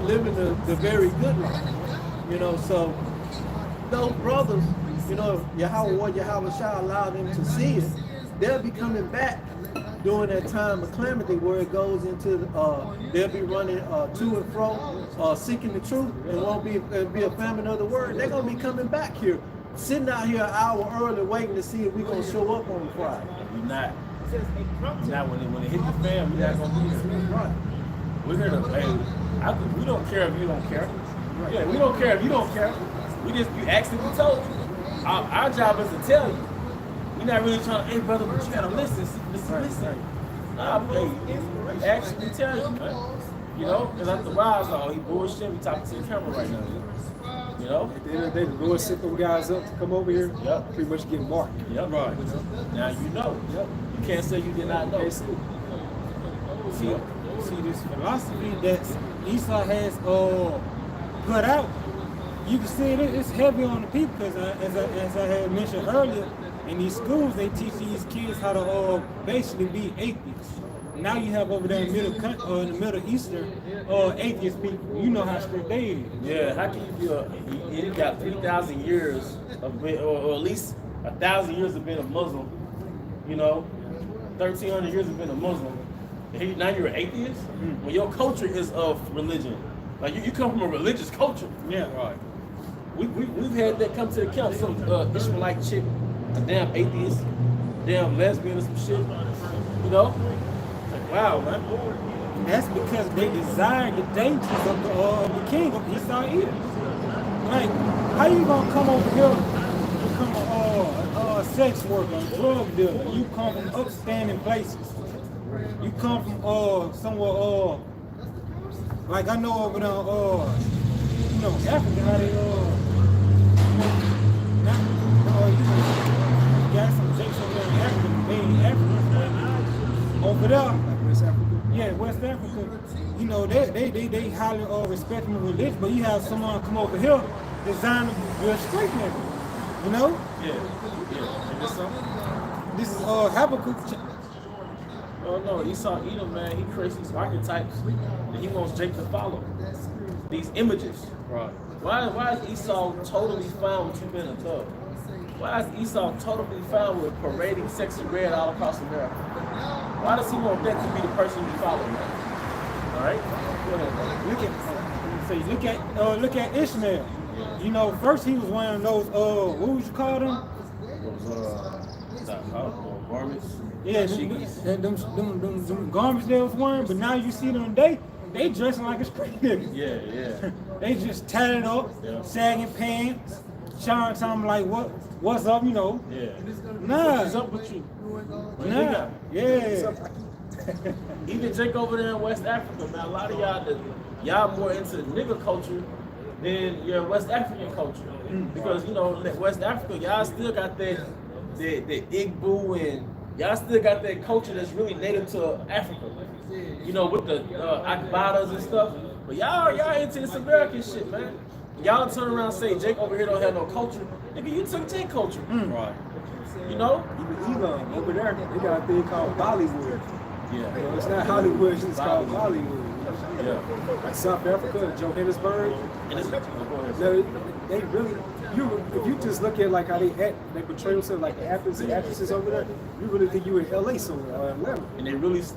living the very good life. You know, so those brothers, you know, Yahweh Shah allowed them to see it. They'll be coming back during that time of calamity where it goes into, they'll be running to and fro, seeking the truth, and won't be a famine of the word. They're going to be coming back here, sitting out here an hour early waiting to see if we're going to show up on Friday. We're not. Now, when it hit the fan, we're not going to be here. Right. We're here to, hey, we don't care if you don't care. Yeah, we don't care if you don't care. We just be asking we told you. Our job is to tell you. We're not really trying to, hey brother, but you gotta listen. Nah, hey, we actually tell you, man. You know, because after a while, it's like, oh, he bullshit, we talking to the camera right now. You know? At the end of the day, the Lord sent them guys up to come over here, pretty much get marked. Yep. Right. Now you know. Yep. You can't say you did not know. See this philosophy that Esau has put out, you can see it's heavy on the people, because as I had mentioned earlier, in these schools they teach these kids how to basically be atheists. Now you have over there in the Middle Eastern atheist people. You know how strict they is. Yeah, how can you be you got 3,000 years of being, or at least 1,000 years of being a Muslim, you know, 1,300 years of being a Muslim. And now you're an atheist? When your culture is of religion. Like you come from a religious culture. Yeah. Right. We've had that come to the camp. Some Ishmaelite chick, a damn atheist, damn lesbian or some shit. You know? Like, wow, man. And that's because they desire the dangers of the king of Esau Edom. Like, how you gonna come over here and become a sex worker, a drug dealer? You come from upstanding places. You come from somewhere like I know over there, you know, Africa, how they, got some chicks over there in Africa, mainly Africans, over there, Like West Africa. yeah, West Africa, you know, they highly respect them religion, but you have someone come over here designed to be a straight nigga, you know? Yeah. And this something? This is Habakkuk. Oh no, Esau Edom, man, he creates these archetypes that he wants Jake to follow. These images. Right. Why is Esau totally fine with you being a thug? Why is Esau totally fine with parading sexy red all across America? Why does he want that to be the person you follow, man? All right. Go ahead. Look at Ishmael. You know, first he was one of those what would you call them? Garments. Yeah, them garments they was wearing, but now you see them they dressing like a street nigga. Yeah. They just tatted up, sagging pants, showing something like what's up, you know. Yeah. Nah. What's up with you? Nah. Yeah. Even Jake over there in West Africa, man, a lot of y'all more into nigga culture than your West African culture. Because, you know, West Africa, y'all still got that Igbo, and y'all still got that culture that's really native to Africa. You know, with the Akbadas and stuff. But y'all into this American shit, man. Y'all turn around and say Jake over here don't have no culture. Nigga, you took Jake culture. Right. You know? Even Elon over there, they got a thing called Bollywood. Yeah. You know, it's not Hollywood, it's called Bollywood. Yeah. Like South Africa, Johannesburg. And it's, They really, if you just look at like how they portray themselves like the actors and actresses over there, you really think you in LA somewhere or Atlanta. And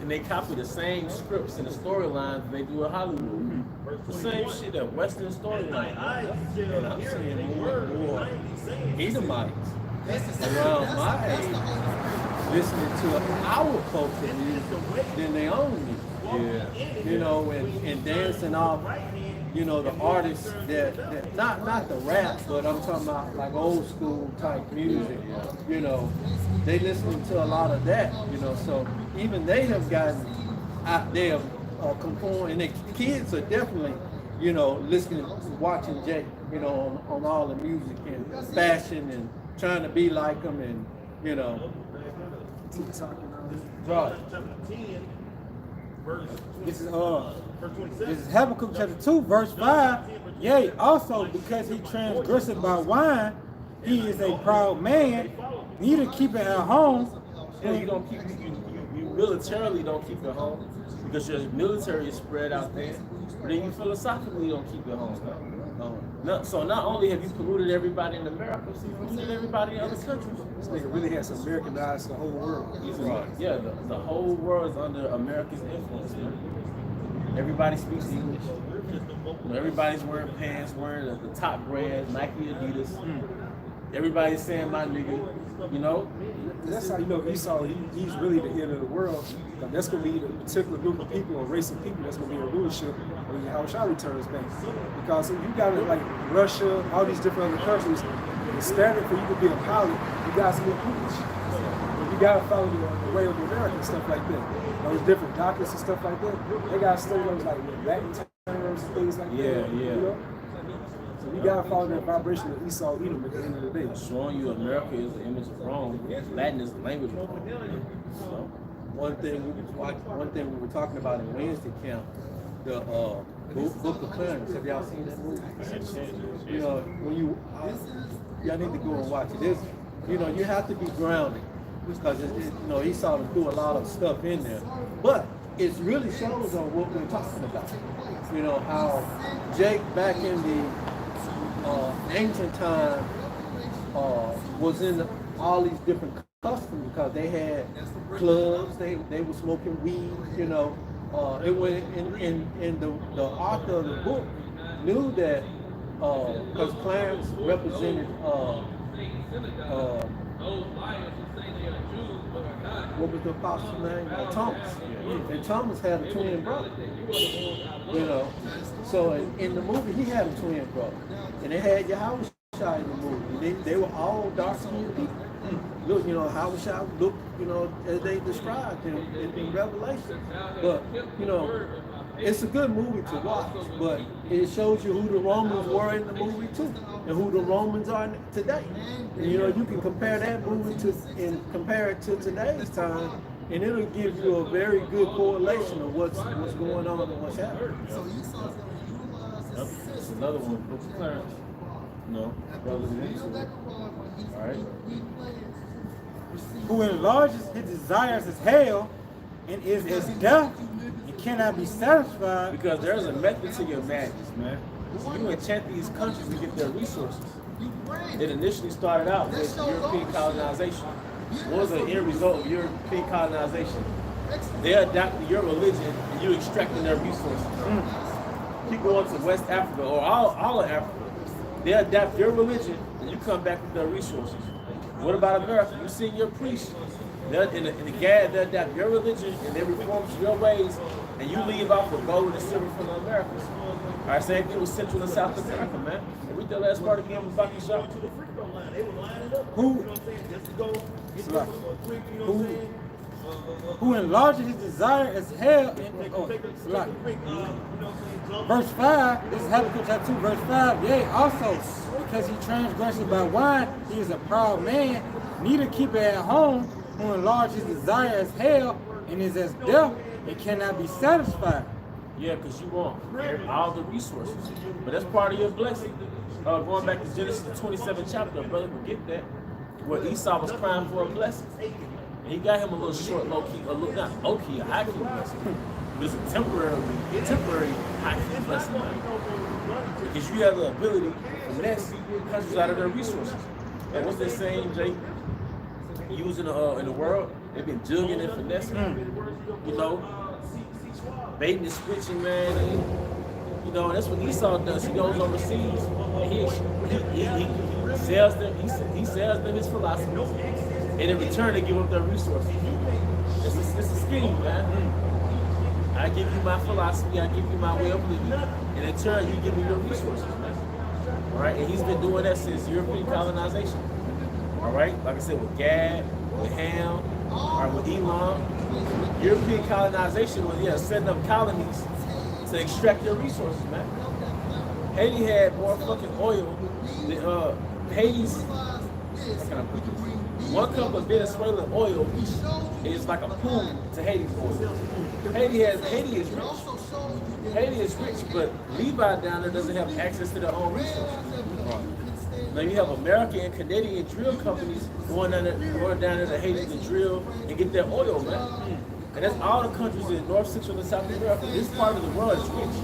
they copy the same scripts and the storylines they do in Hollywood. The same shit, that Western storyline. And I'm seeing more Edomites around my age listening to our culture music than they own music. Yeah. You know, and dancing off, you know, the artists that not the rap, but I'm talking about like old school type music. You know, they listening to a lot of that. You know, so even they have gotten out there conform, and the kids are definitely, you know, listening, watching Jake, you know, on all the music and fashion and trying to be like them, and you know, Right. This is Habakkuk chapter 2, verse 5. Yea, also because he transgressed by wine, he is a proud man, neither keep it at home. Yeah, you militarily don't keep it home because your military is spread out there, but then you philosophically don't keep it home. So not only have you polluted everybody in America, you polluted everybody in other countries. This nigga really has Americanized the whole world. Right. Yeah, the whole world is under America's influence, man. Everybody speaks English. You know, everybody's wearing pants, wearing the top brands, Nike, Adidas. Everybody's saying my nigga, you know? That's how you know Esau, he's really the head of the world. That's going to be the particular group of people or race of people that's going to be in rulership when Yahushua returns back. Because if you got like Russia, all these different other countries, the standard for you to be a pilot, you got to speak English. You got to follow the way of America and stuff like that. Those different documents and stuff like that, they got to study those like Latin terms and things like that. Yeah. You know? So you gotta follow that vibration of Esau Edom at the end of the day. Showing you America is the image of Rome. Latin is the language of Rome. So, one thing we were talking about in Wednesday camp, the Book of Clarence. Have y'all seen that movie? You know, when y'all need to go and watch it. You know, you have to be grounded because you know Esau threw a lot of stuff in there, but it really shows on what we're talking about. You know how Jake back in the ancient time was in all these different customs because they had clubs, they were smoking weed, you know. It went in the author of the book knew that because Clarence represented what was the apostle's name? Thomas. And Thomas had a twin brother. You know. So in the movie he had a twin brother. And they had Yahushua in the movie. They were all dark-skinned people. Look, you know, Yahushua looked, you know, as they described him in Revelation. But, you know, it's a good movie to watch, but it shows you who the Romans were in the movie too, and who the Romans are today. And, you know, you can compare that movie and compare it to today's time, and it'll give you a very good correlation of what's going on and what's happening. It's another one, Book of Clarence. No, brothers and sisters. All right. Who enlarges his desires as hell and is as death and cannot be satisfied. Because there's a method to your madness, man. You enchant these countries to get their resources. It initially started out with European colonization. What was the end result of European colonization? they're adopting your religion and you extracting their resources. You go into West Africa or all of Africa, they adapt your religion and you come back with their resources. What about America? You see your priests, in the GAD, they adapt your religion and they reform your ways, and you leave off with gold and silver from the Americas. All right, same thing with Central and South America, man. And we the last part of the game was Bucky Shop. Who enlarges his desire as hell. Verse 5, this is Habakkuk chapter 2, verse 5. Yea, also, because he transgresses by wine, he is a proud man, neither keep it at home, who enlarges his desire as hell, and is as death, and cannot be satisfied. Yeah, because you want all the resources. But that's part of your blessing. Going back to Genesis the 27th chapter, brother, forget that. Where Esau was crying for a blessing. And he got him a little short, low-key, not low-key, a high-key blessing. But it's a temporary high-key blessing. Because you have the ability to finesse countries out of their resources. And what's that saying, Jake? Using in the world, they've been jugging and finessing. You know, baiting and switching, man. And, you know, that's what Esau does. He goes overseas and he sells them. He sells them his philosophy, and in return, they give up their resources. It's a scheme, man. I give you my philosophy, I give you my way of living, and in turn, you give me your resources, man. All right, and he's been doing that since European colonization. All right, like I said, with Gad, with Ham, or with Elam, European colonization was setting up colonies to extract their resources, man. Haiti had more fucking oil than Haiti's. How can I put this? 1 cup of Venezuelan oil is like a pool to Haiti's oil. Haiti is rich. Haiti is rich, but Levi down there doesn't have access to their own resources. Now you have American and Canadian drill companies going down there to Haiti to drill and get their oil, man. And that's all the countries in North, Central, and South America. This part of the world is rich.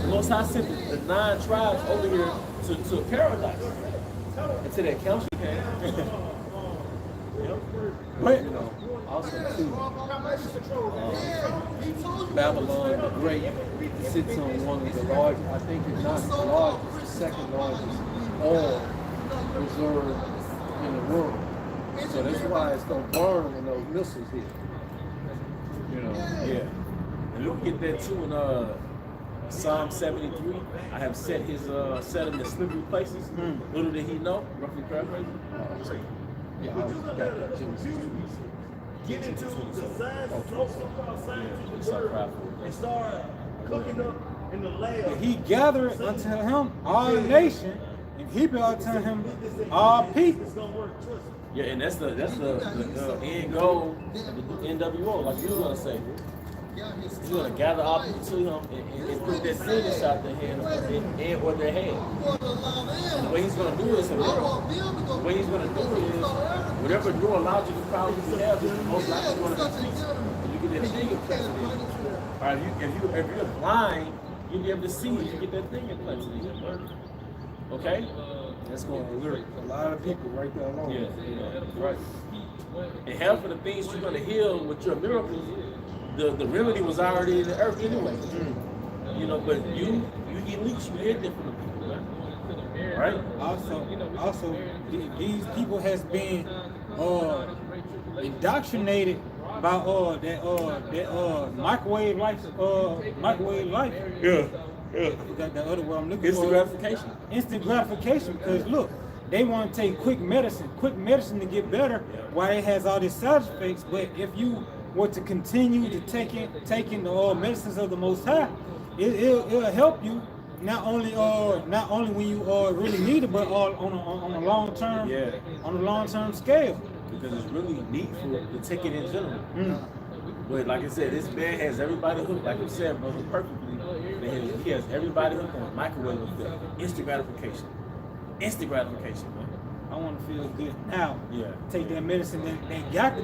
The Most High sent the 9 tribes over here to paradise. Until that council came. But, you know, also too, Babylon the Great sits on one of the largest, I think it's not the largest, the second largest oil reserve in the world. So that's why it's going to burn when those missiles hit. You know? Yeah. And we can get that too in Psalm 73. I have set him in slippery places. Little did he know, roughly paraphrasing. Yeah, I got that Genesis. Get into the signs and start cooking up in the lab. And he gathered unto him all nations, and he brought unto him all people. Yeah, and that's the end goal of the NWO, like you were gonna say. He's gonna gather all people to him and put that sickness out their hand or their head. And the way he's gonna do it is a miracle. The way he's gonna do it is whatever neurological problems you have is most likely gonna be fixed. And you get that thing implanted in. All right, if you're blind, you'll be able to see if you get that thing implanted in. Okay? That's going to alert a lot of people right there alone. Yeah, right. And half of the things you're gonna heal with your miracles, the remedy was already in the earth anyway. You know, but you elites, you hear different from people, man. Right? Also, these people has been indoctrinated by that microwave life. Yeah. The other word I'm looking Instant for. gratification. Instant gratification, because look, they want to take quick medicine to get better, while it has all these side effects. But if you were to continue to taking the medicines of the Most High, it'll help you not only when you really need it, but on a long term scale. Because it's really needful to take it in general. But like I said, this man has everybody hooked, like you said, brother, perfectly. He has everybody hooked on microwave effect. Instant gratification, man. I want to feel good now. Yeah. Take that medicine. They got the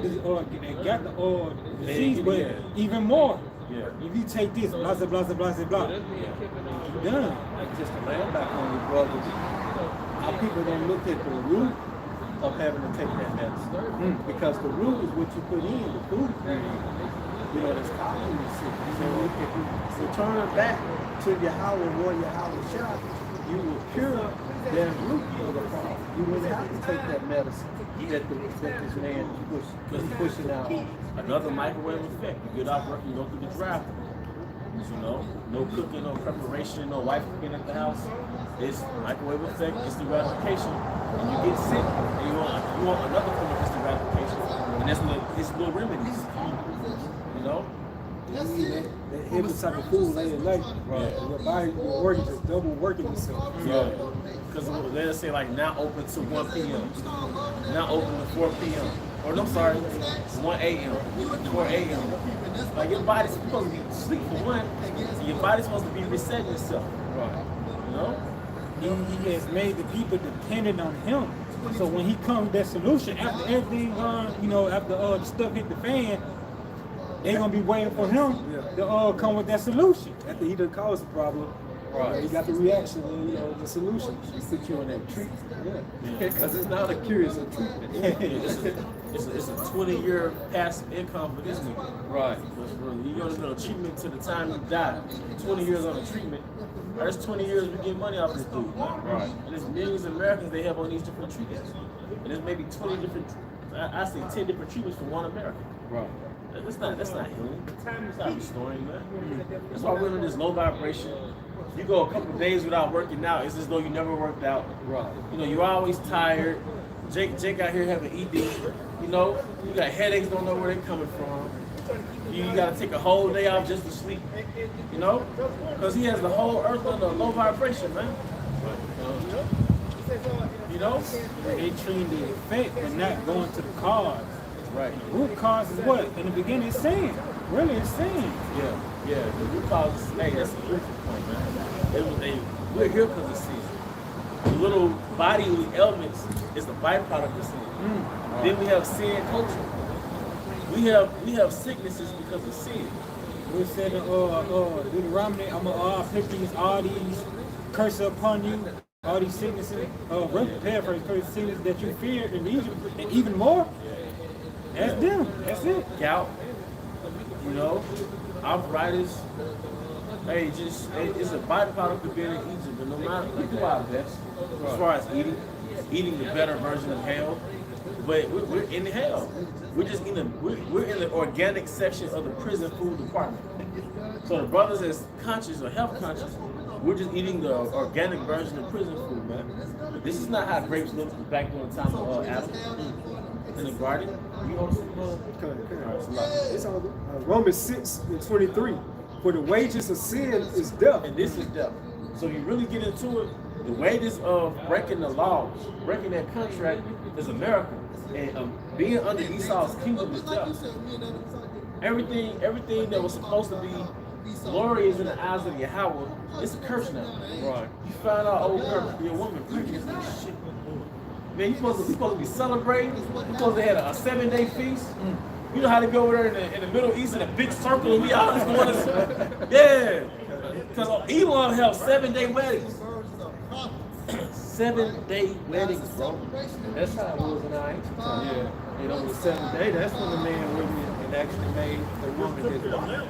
disease, but even more. Yeah. If you take this, blah blah blah blah blah blah. You're done. Just to land back on you, brothers, our people don't look at the root of having to take that medicine. Because the root is what you put in, the food you put in. you know, that's causing this sickness. So if you return back to Yahweh or Yahweh Shah, you will cure that root of the problem. You wouldn't have to take that medicine that this man is pushing out. Another microwave effect. You get off work, you go through the drive. You know, no cooking, no preparation, no wife cooking at the house. It's microwave effect, instant gratification. And you get sick, and you want another form of instant gratification. And that's his little remedies. You know? That heavy type of food late at night. Right. Your body, your organs is double working itself. Yeah. Because let's say like now open to 1 p.m. Now open to 4 p.m. Or no, sorry, 1 a.m. 4 a.m. Like your body's supposed to be asleep for one, and your body's supposed to be resetting itself. Right. You know? He has made the people dependent on him. So when he comes with that solution, after everything, after the stuff hit the fan, they're gonna be waiting for him to come with that solution. After he done caused the problem, right? He got the reaction, the solution. He put you on that treatment, because it's not a cure, it's a treatment. It's a 20-year passive income for this nigga. Right. You're gonna go to treatment to the time you die. 20 years on a treatment. That's 20 years we get money off this dude. Right. And there's millions of Americans they have on these different treatments. And there's maybe 20 different, I say 10 different treatments for one American. Right. That's not healing. It's not restoring, man. That's why we're in this low vibration. You go a couple of days without working out, it's as though you never worked out. Right. You know, you're always tired. Jake out here having ED. You know, you got headaches, don't know where they're coming from. You gotta take a whole day off just to sleep. You know? Because he has the whole earth under low vibration, man. You know? They treating the effect and not going to the cause. Right. The root cause is what? In the beginning, it's sin. Really, it's sin. Yeah. The root cause is, hey, that's a critical point, man. We're here because of sin. The little bodily elements is the byproduct of sin. Right. Then we have sin culture. We have sicknesses because of sin. We said in Deuteronomy, I'm gonna put all these curses upon you, all these sicknesses, paraphrase, sicknesses that you fear in Egypt, and even more. That's them. That's it. Gout, you know, arthritis. Hey, it's a byproduct of being in Egypt, but no matter, we do our best as far as eating the better version of hell. But we're in hell. We're just we're in the organic section of the prison food department. So the brothers that's conscious or health conscious, we're just eating the organic version of prison food, man. This is not how grapes looked back during the time of Adam in the garden. You know It's on Romans 6:23. For the wages of sin is death. And this is death. So you really get into it, the wages of breaking the laws, breaking that contract is America. And being under Esau's kingdom is death. Everything that was supposed to be glorious in the eyes of Yahweh, it's a curse now. Right. You find out, oh girl, your woman pregnant this shit. Man, you supposed to be celebrating. You supposed to have a 7-day feast. You know how to go over there in the Middle East in a big circle and we all just going to, yeah. Because Elon have 7-day weddings. 7-day weddings, bro. That's how it was in our ancient time. Yeah. You know, the 7th day, that's when the man went and actually made the woman his wife.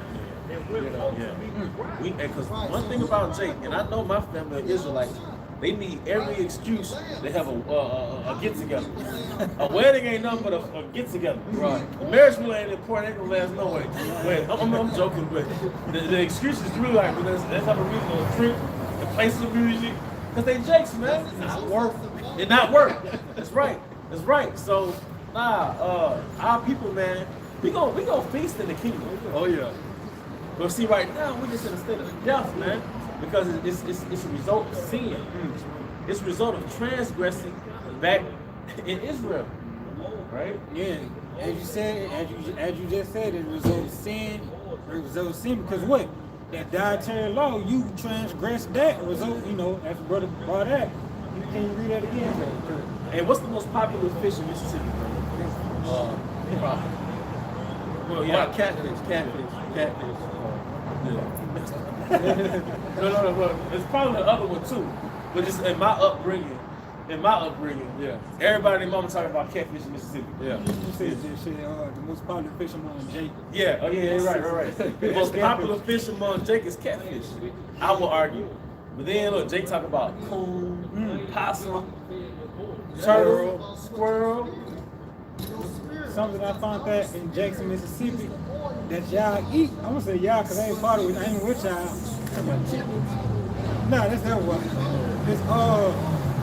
You know? Yeah. Because one thing about Jake, and I know my family are Israelites, they need every excuse to have a get-together. A wedding ain't nothing but a get-together. Right. The marriage really ain't important, ain't gonna last no way. Wait, I'm joking, but the excuse is really like, let's have a reason to trip, to play some music, because they Jakes, man. It's not work. It not work. That's right. That's right. So, our people, man, we gonna feast in the kingdom. Oh yeah. But see, right now, we're just in a state of death, man. Because it's a result of sin. It's a result of transgressing back in Israel, right? Yeah, as you said, as you just said, it result of sin. It result of sin because what? That dietary law, you transgress that result. As the brother brought that. Can you read that again? And what's the most popular fish in Mississippi? Well, yeah, catfish. No. It's probably the other one too. But just in my upbringing, in my upbringing, everybody and mama talking about catfish in Mississippi. Yeah. You said this shit, the most popular fish among Jake. Yeah, oh yeah, right. The most popular fish among Jake is catfish. I will argue. But then look, Jake talk about coon, possum, turtle, squirrel. Something I found that in Jackson, Mississippi, that y'all eat. I'm gonna say y'all because I ain't part of it. I ain't with y'all. Talking about chickens. Nah, that's that one. It's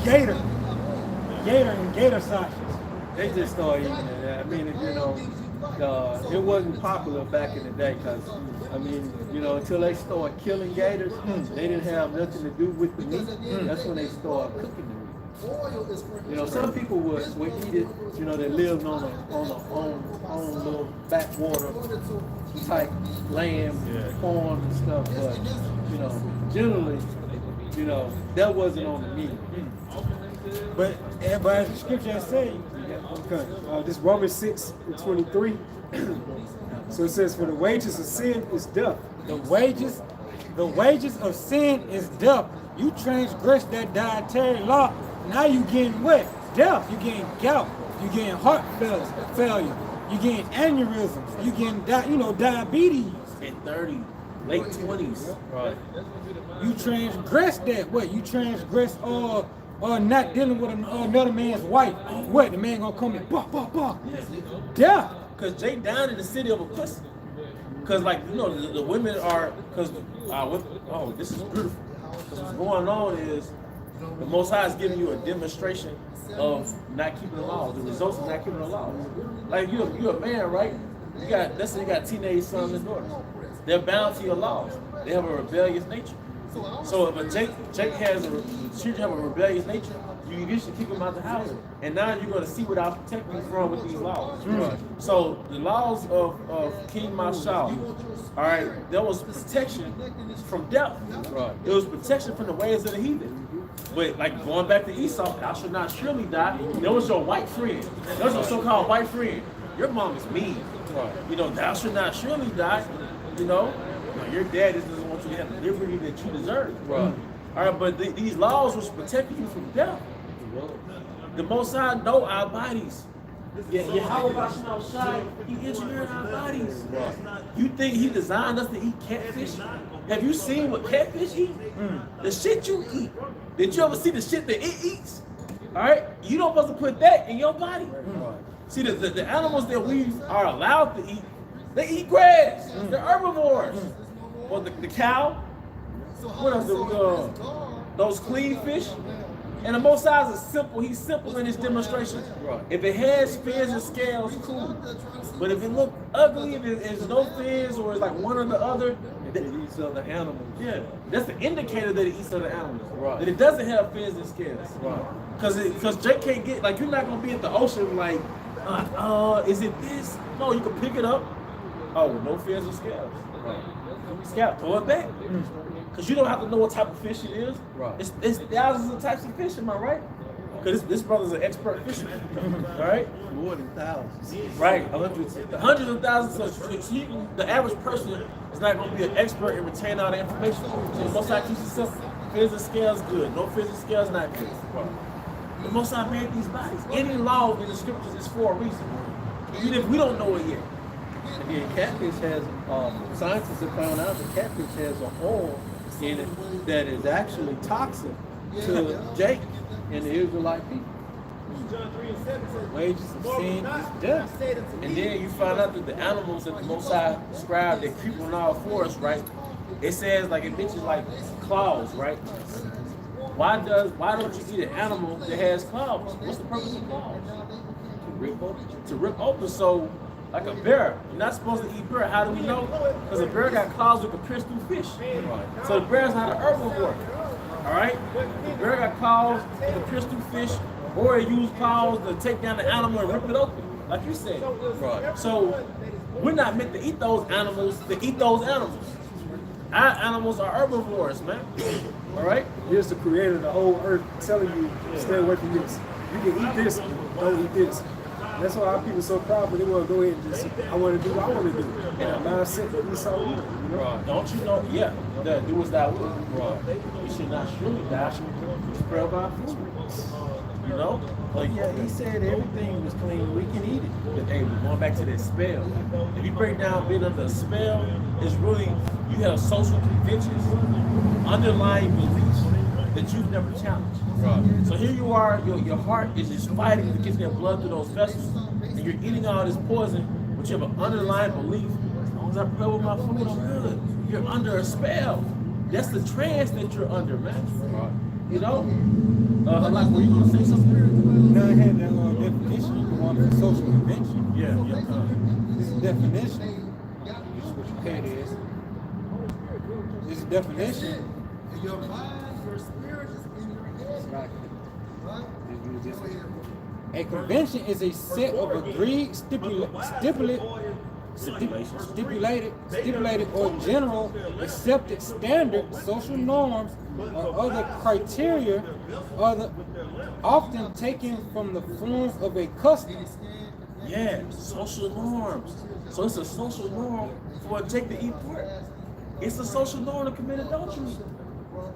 gator. Gator and gator sausages. They just started eating it. I mean, you know, it wasn't popular back in the day because, I mean, you know, until they started killing gators, they didn't have nothing to do with the meat. That's when they started cooking the meat. You know, some people would eat it, you know, they lived on a little backwater type land, farm and stuff, but, you know, generally, you know, that wasn't on the meat. But as the scripture say, this Romans 6:23. So it says, for the wages of sin is death. The wages of sin is death. You transgress that dietary law. Now you getting what? Death. You getting gout. You getting heart failure. You getting aneurysms. You getting diabetes. In 30, late 20s. Right. You transgress that. What? You transgress not dealing with another man's wife. What? The man gonna come and bah. Death. Cause Jake down in the city of a pussy. Cause like you know the women are this is beautiful. Cause what's going on is the Most High is giving you a demonstration of not keeping the laws, the results of not keeping the laws. Like you're a man, right? Let's say you got teenage sons and daughters. They're bound to your laws. They have a rebellious nature. So if a Jake has children have a rebellious nature, you usually kick them out the house, and now you're going to see what I'll protect you from with these laws. Right. So the laws of King Mashal, all right, there was protection from death. Right. It was protection from the ways of the heathen. But like going back to Esau, thou shalt not surely die. There was your white friend. There was your so-called white friend. Your mom is mean. Right. You know, thou shalt not surely die. You know, your dad doesn't want you to have the liberty that you deserve. Right. All right, but these laws was protecting you from death. The Most High know our bodies. Yahweh, He engineered our bodies. Right. You think He designed us to eat catfish? Have you seen what catfish eat? The shit you eat. Did you ever see the shit that it eats? All right, you don't supposed to put that in your body. See, the animals that we are allowed to eat, they eat grass. They're herbivores. Well, the cow. What else? Those clean fish. And the Most High is simple. He's simple in his demonstration. Right. If it has fins and scales, cool. But if it look ugly, if there's no fins or it's like one or the other, it eats other animals. Yeah, that's the indicator that it eats other animals. Right. That it doesn't have fins and scales. Right. Because Jake can't get, like, you're not gonna be at the ocean like, is it this? No, you can pick it up. Oh, no fins or scales. Right. Scalp, throw it back. Because you don't have to know what type of fish it is. Right. It's thousands of types of fish, am I right? Because this brother's an expert fisherman. All right? More than thousands. Right, hundreds of thousands. So the average person is not going to be an expert in retaining all the information. So the Most High keeps it simple. Fins and scales, good. No fins and scales, not good. Right. The Most High made these bodies. Any law in the scriptures is for a reason. Even if we don't know it yet. And then catfish has, scientists have found out that catfish has an oil in it that is actually toxic to Jake and the Israelite people. Wages of sin is death. And then you find out that the animals that the Most High described that creep on all fours, right? It says, like, it mentions like claws, right? Why don't you eat an animal that has claws? What's the purpose of claws? To rip open. So, like a bear, you're not supposed to eat bear. How do we know? Because a bear got claws that can pierce through fish. Right. So the bear's not an herbivore. All right? The bear got claws that can pierce through fish, or it used claws to take down the animal and rip it open, like you said. Right. So we're not meant to eat those animals. Our animals are herbivores, man. All right? Here's the creator of the whole earth telling you, stay away from this. You can eat this, don't eat this. That's why our people so proud, but they want to go ahead and just, I want to do what I want to do. And a mindset that we saw, you know? Right. Don't you know? Yeah, that do as thou wilt. Right. You should not surely die. Spread by food. You know? Like, Yeah, he said everything was clean. We can eat it. but hey, we're going back to that spell. If you break down being under a spell, it's really you have social conventions, underlying beliefs that you've never challenged. Right. So here you are, your heart is just fighting to get their blood through those vessels, and you're eating all this poison, but you have an underlying belief. As long as I pray with my food, I'm good. You're under a spell. That's the trance that you're under, man. Right. You know? Like, were you gonna say something? Now I had that definition. You want a social convention. Yeah. This definition, this is what your pet is. This definition. Your mind, your spirit is in your head. Right? A convention is a set of agreed, stipulated or general accepted standard social norms or other criteria, often taken from the form of a custom. Yeah, social norms. So it's a social norm for a Jake to eat pork. It's a social norm to commit adultery.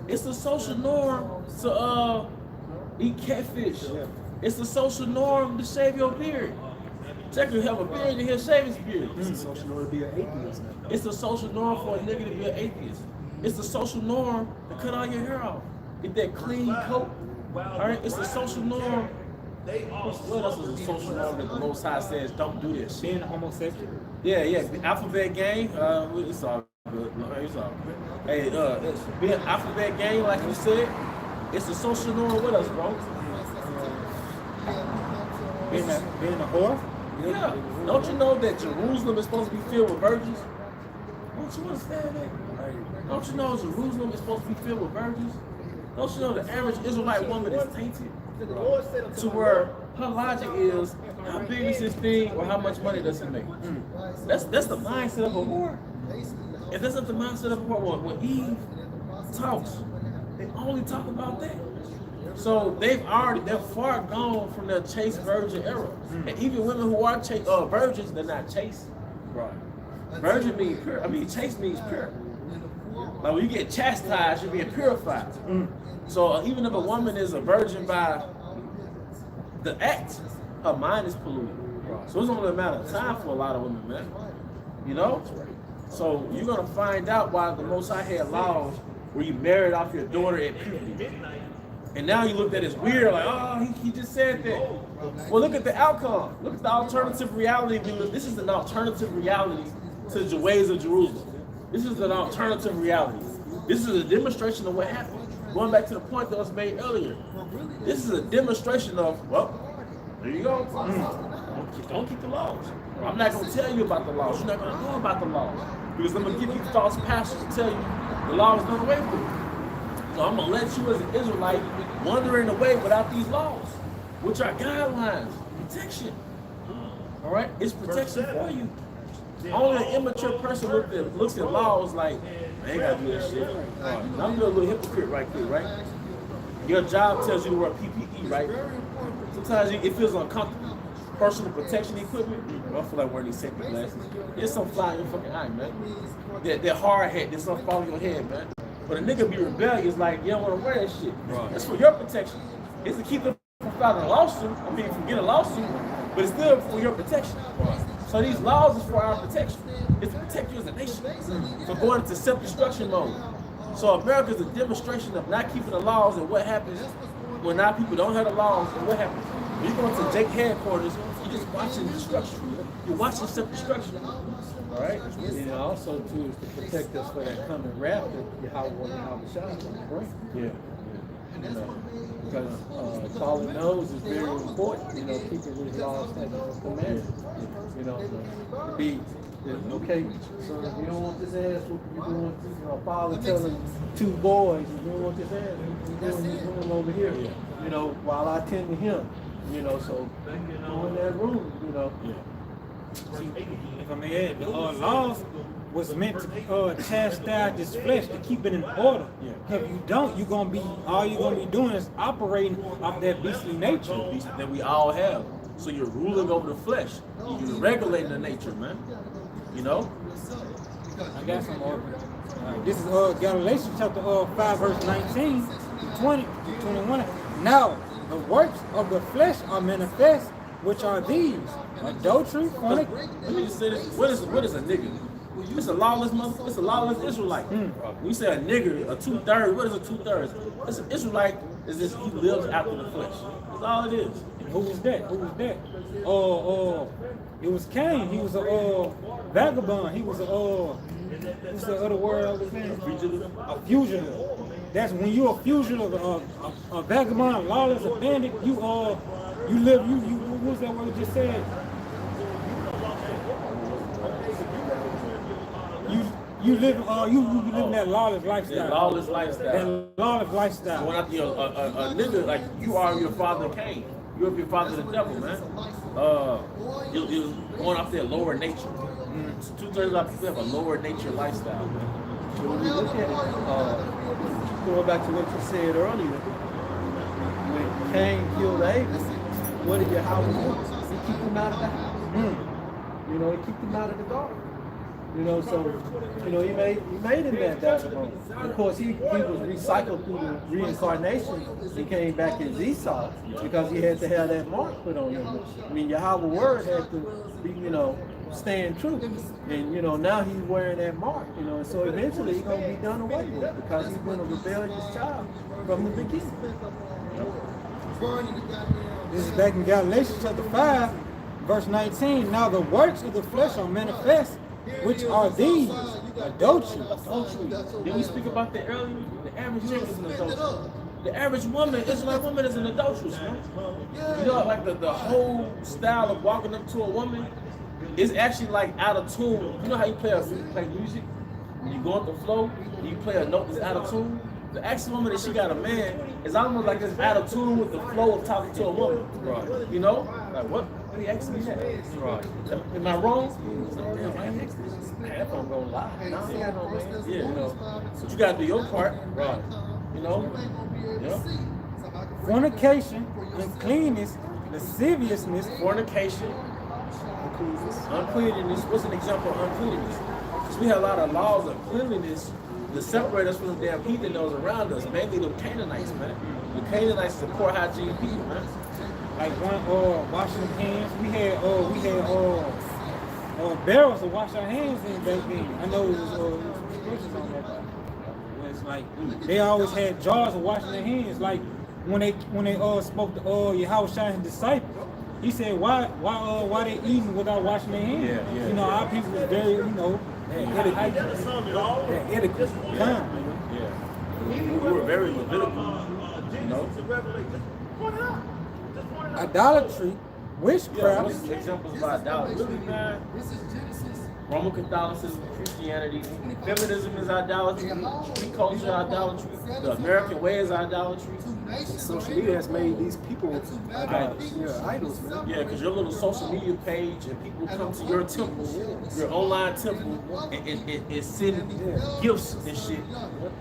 It's a social norm to eat catfish. It's a social norm to shave your beard. Check you have a beard and he'll shave his beard. It's a social norm to be an atheist now. It's a social norm for a nigga to be an atheist. It's a social norm to cut all your hair off. Get that clean coat. Alright, it's a social norm. What else is a social norm that the Most High says don't do this shit? Being homosexual. Yeah, the alphabet gang, it's all good. It's all good. Hey, being alphabet gang, like you said, it's a social norm. What else, bro? Being a whore. Yeah. Don't you know that Jerusalem is supposed to be filled with virgins? Don't you understand that? Don't you know Jerusalem is supposed to be filled with virgins? Don't you know the average Israelite woman is tainted? To where her logic is, how big is this thing or how much money does it make? That's the mindset of a whore. If that's not the mindset of a whore, when Eve talks, they only talk about that. So they're far gone from their chaste virgin era. And even women who are virgins, they're not chaste. Right. Virgin means pure. I mean, chaste means pure. Like when you get chastised, you're being purified. So even if a woman is a virgin by the act, her mind is polluted. So it's only a matter of time for a lot of women, man. You know? So you're gonna find out why the Most High had laws where you married off your daughter at puberty. And now you looked at it as weird, like, oh, he just said that. Well, look at the outcome. Look at the alternative reality. This is an alternative reality to the ways of Jerusalem. This is an alternative reality. This is a demonstration of what happened. Going back to the point that was made earlier. This is a demonstration of, well, there you go. Don't keep the laws. I'm not going to tell you about the laws. You're not going to know about the laws. Because I'm going to give you false pastors to tell you the law is done away with. So I'm going to let you as an Israelite wandering away without these laws, which are guidelines, protection. All right? It's protection for you. Only an immature person looks at laws like, I ain't got to do that shit. I'm a little hypocrite right quick, right? Your job tells you to wear PPE, right? Sometimes it feels uncomfortable. Personal protection equipment, I feel like wearing these safety glasses. There's some fly in your fucking eye, man. That hard hat, there's some fall in your head, man. But a nigga be rebellious, like, you don't want to wear that shit. Right. That's for your protection. It's to keep them from filing a lawsuit, from getting a lawsuit, but it's still for your protection. Right. So these laws is for our protection. It's to protect you as a nation from going into self-destruction mode. So America is a demonstration of not keeping the laws, and what happens when our people don't have the laws, and what happens? When you go into Jake headquarters, you're just watching destruction. You're watching self-destruction. All right? And also, too, is to protect us for that coming rapture, Yahweh Shah, right? Yeah. You know, because following those is very important, you know, keeping these laws, statutes, and commandments. You know, to be, okay, so if you don't want this ass, you don't want this, you know, father telling two boys, you don't want this ass, you're doing this room over here, you know, while I tend to him, you know, so go in that room, you know. See, if I may add, the laws was meant to chastise this flesh, to keep it in order. If you don't, all you're gonna be doing is operating off that beastly nature that we all have. So you're ruling over the flesh. You're regulating the nature, man. You know? I got some more. This is Galatians chapter 5, verse 19 to 20 to 21. Now, the works of the flesh are manifest, which are these: adultery, fornication. Let me just say this. What is a nigga? It's a lawless mother. It's a lawless Israelite. We say a nigger, a 2/3. What is a 2/3? It's an Israelite. Is this he lives after the flesh? That's all it is. And who was that? Who was that? It was Cain. He was a vagabond. He was a what's the other word I was saying? A fugitive. That's when you're a fugitive, a vagabond, a lawless, a bandit. You live. You what was that word you just said? You live that lawless lifestyle. That lawless lifestyle. That lawless lifestyle. Going after a nigga like you are your father Cain. You're your father the devil, man. You're going after a lower nature. 2/3 of people have a lower nature lifestyle, man. So when you look at it, going back to what you said earlier, when Cain killed Abel, what did Yahweh do? He kicked him out of the house. You know, he kicked him out of the garden. You know, so he made him that vagabond. Of course, he was recycled through the reincarnation. He came back as Esau because he had to have that mark put on him. I mean, Yahweh's word had to be, stand true. And now he's wearing that mark. And so eventually he's gonna be done away with because he's been a rebellious child from the beginning. This is back in Galatians chapter 5, verse 19. Now the works of the flesh are manifest, which are these: adultery. Did we speak about that earlier? The average chick is an adulteress. The average woman, Israelite woman, is an adulteress, man. You know, like the whole style of walking up to a woman is actually like out of tune. You know how you play music? When you go up the flow, and you play a note that's out of tune? The actual woman that she got a man is almost like it's out of tune with the flow of talking to a woman. Right. You know? Like, what? What are you asking me that? Right. Am I wrong? Damn, I ain't asked this. Half I'm gonna lie. Yeah, But you gotta do your part. Right. Yeah. Fornication, uncleanness, lasciviousness, Fornication, uncleanness. What's an example of uncleanness? Because we have a lot of laws of cleanliness to separate us from the damn heathen those around us, mainly the Canaanites, man. The Canaanites are poor hygiene people, man. like washing hands. We had barrels to wash our hands in back then. I know it was restrictions on that. It's like they always had jars of washing their hands. Like when they spoke to Yahushua and disciples, he said, why they eating without washing their hands? Yeah. Our people was very, etiquette. We were very Levitical, Idolatry, witchcraft. What's examples of idolatry? Roman Catholicism, Christianity, feminism is idolatry, Greek culture idolatry, the American way is idolatry. Social media has made these people idols, man. Yeah, because your little social media page and people come to your temple, your online temple, and send gifts and shit.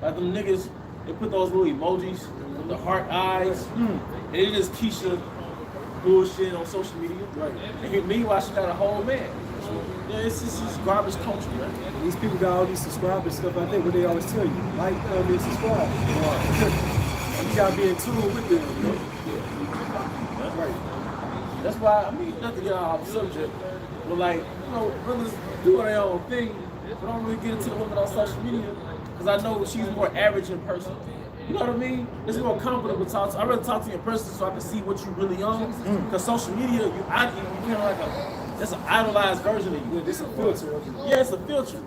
Like them niggas, they put those little emojis with the heart eyes, and it is Keisha bullshit on social media. Right. And meanwhile, she got a whole man. Yeah, it's just garbage culture, man. These people got all these subscribers and stuff like that, but they always tell you, like, comment, subscribe. You gotta be in tune with them, Right. That's why, not to get off the subject, but brothers do their own thing, but don't really get into the women on social media, because I know she's more average in person. You know what I mean? It's more comfortable to talk to. I'd rather talk to you in person so I can see what you really on, because social media, you kind of that's an idolized version of you. It's a filter. Yeah, it's a filter.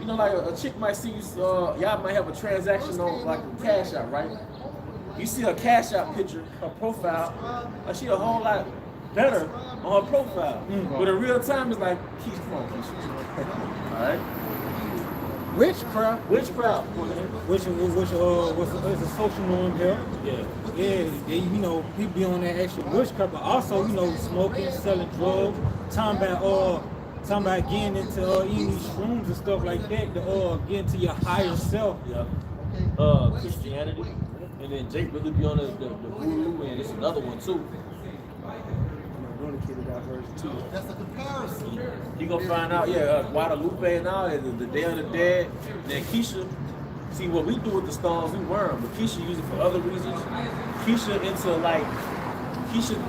Like a chick might see you, y'all might have a transaction on like a Cash App, right? You see her Cash App picture, her profile, like she a whole lot better on her profile. But in real time, it's like, Keisha. All right? Witchcraft. Witchcraft. Which was a social norm here. Yeah, people be on that extra witchcraft, but also, smoking, selling drugs, talking about getting into eating these shrooms and stuff like that to get into your higher self. Christianity, and then Jake really be on the voodoo, and it's another one too. communicated that version too. That's a comparison. You gonna find out, Guadalupe and all that, the Day of the Dead. Then Keisha, see what we do with the stones, we wear them, but Keisha use it for other reasons. Keisha into like,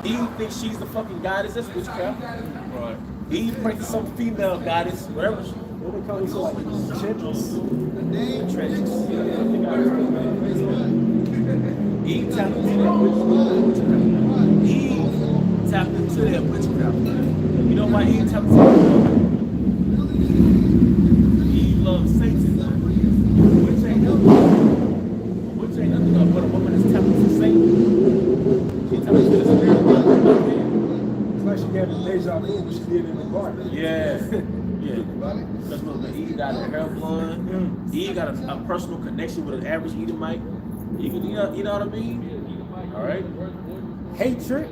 Eve thinks she's the fucking goddess. That's witchcraft. Right. Eve prays to some female goddess, whatever. What they call it, like enchantress. Enchantress. Eve tapped into that witchcraft. Eve tapped into that witchcraft. You know why Eve tapped into that? Eve loves Satan. Which ain't nothing but a woman that's tapped into Satan. She tapped into the spirit of God. It's like she got the deja vu when she did in the garden. Yeah. Because look, Eve got a hair blonde. Eve got a personal connection with an average Edomite. You know what I mean? All right. Hatred,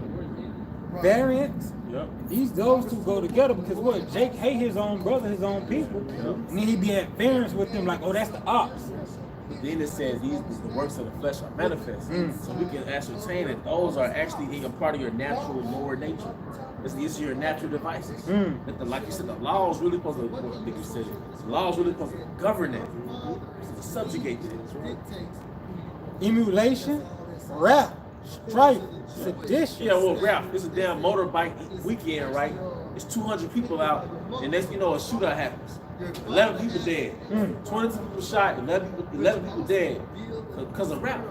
variance. Yep. Those two go together because what? Jake hate his own brother, his own people, and then he be at variance with them like, oh, that's the ops. But then it says the works of the flesh are manifest. So we can ascertain that those are actually a part of your natural lower nature. These are your natural devices. That like you said, the law is really supposed to, like you said, the law is really supposed to govern it, to subjugate it. Emulation, rap, strife, sedition. Yeah, well, rap, it's a damn motorbike weekend, right? It's 200 people out, and next you know, a shootout happens. 11 people dead. 22 people shot, 11 people dead because of rap.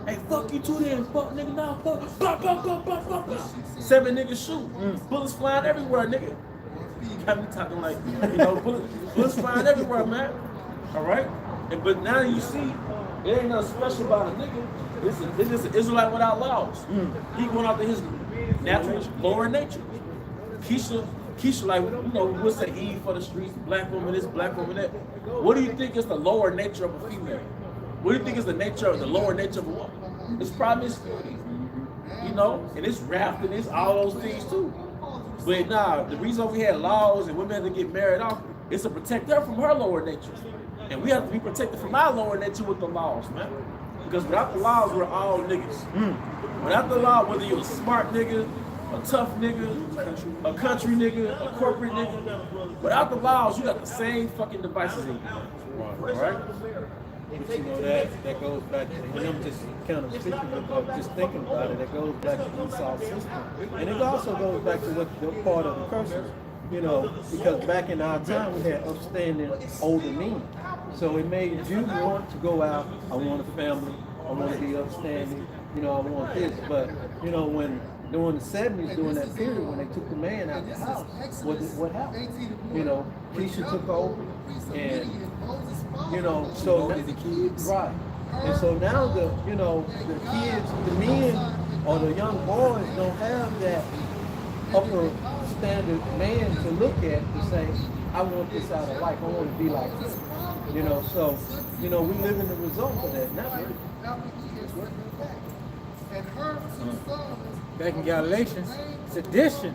Hey, fuck you too then, fuck nigga, nah, fuck. 7 niggas shoot. Bullets flying everywhere, nigga. Got me talking like, bullets flying everywhere, man. Alright? But now you see, it ain't nothing special about a nigga. It's just an Israelite without laws. He going out to his natural lower nature. Keisha, like, we'll say Eve for the streets, black woman this, black woman that. What do you think is the lower nature of a female? What do you think is the lower nature of a woman? It's promiscuity, and it's rap and it's all those things too. But nah, the reason we had laws and women had to get married off is to protect her from her lower nature. And we have to be protected from our lower nature with the laws, man. Because without the laws, we're all niggas. Without the law, whether you're a smart nigga, a tough nigga, a country nigga, a corporate nigga, without the laws, you got the same fucking devices in you. Right? But that goes back to, and I'm just kind of speaking about, just thinking about it, that goes back to Esau's system. And it also goes back to what the part of the curses, because back in our time we had upstanding older men. So it made you want to go out, I want a family, I want to be upstanding, I want this. But, when during the 70s, during that period when they took the man out of the house, what happened? Keisha took over, and so the kids. Right. And so now the kids, the men or the young boys don't have that upper standard man to look at to say, I want this out of life, I want to be like this. So we live in the result of that now. Back in Galatians, sedition,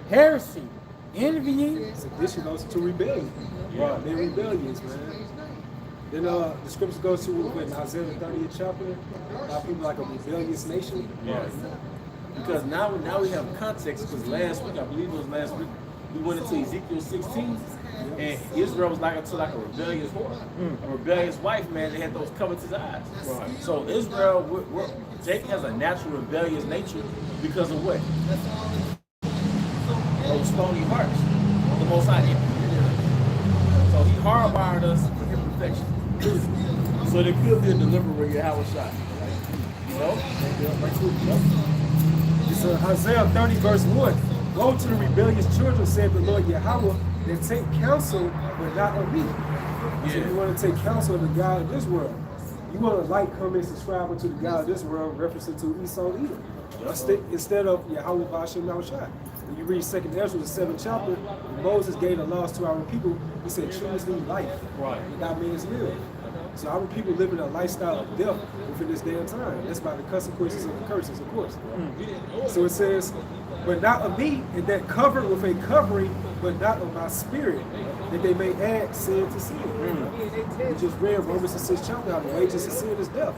heresy, envying. Sedition goes to rebellion. Right. They're rebellious, man. Then the scripture goes to in Isaiah 30th chapter, how people like a rebellious nation. Yes. Because now we have context, because last week, I believe it was last week, we went into Ezekiel 16, and Israel was like a rebellious whore, a rebellious wife, man, that had those covetous eyes. Right. So Israel, Jacob has a natural rebellious nature because of what? Those stony hearts, the Most High. So he hardwired us for imperfection. So there could be a deliverer, Yahweh shot. It's Isaiah 30 verse 1. Go to the rebellious children, said the Lord Yahweh, and take counsel, but not of me. So you want to take counsel of the God of this world. You want to comment, subscribe to the God of this world, referencing to Esau Edom. Instead of Yahweh Vashem Yahushua. When you read 2nd Ezra, the 7th chapter, when Moses gave the laws to our people, he said, choose thee life, without means live. So our people living a lifestyle of death within this day and time. That's by the consequences of the curses, of course. So it says, but not of me, and that covered with a covering, but not of my spirit, that they may add sin to sin. We just read Romans the 6th chapter, how the wages of sin is death.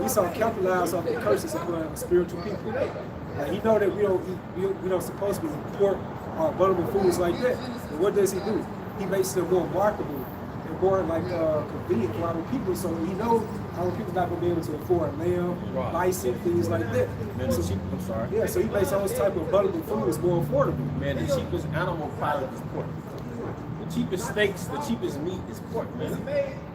Esau capitalized off the curses upon spiritual people. Like he know that we don't eat, we don't supposed to eat pork or abominable foods like that. And what does he do? He makes them more marketable and more like convenient for our people. So he knows our people not gonna be able to afford lamb, bison, things like that. Man, So, I'm sorry. yeah, so he makes those type of abominable foods more affordable. Man, the cheapest animal product is pork. The cheapest steaks, the cheapest meat is pork, man.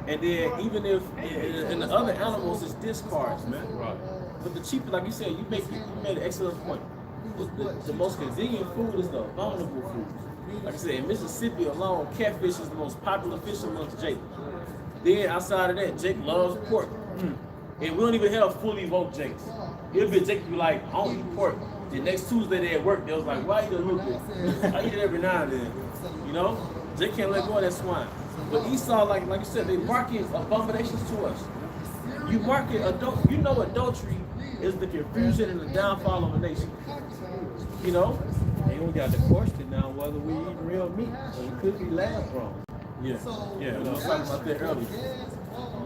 And then even if in the other animals it's discards, man. Right. But the cheapest, like you said, you made an excellent point. The most convenient food is the abominable food. Like I said, in Mississippi alone, catfish is the most popular fish amongst Jake. Then outside of that, Jake loves pork. And we don't even have fully woke Jakes. It'll be Jake be like, I don't eat pork. The next Tuesday they at work, they was like, why you gonna look at? I eat it every now and then. You know? Jake can't let go of that swine. But Esau, like you said, they market abominations to us. You market you know adultery is the confusion and the downfall of a nation. You know? And we got the question now whether we eat real meat. So it could be lab grown. Yeah, we was talking about that earlier.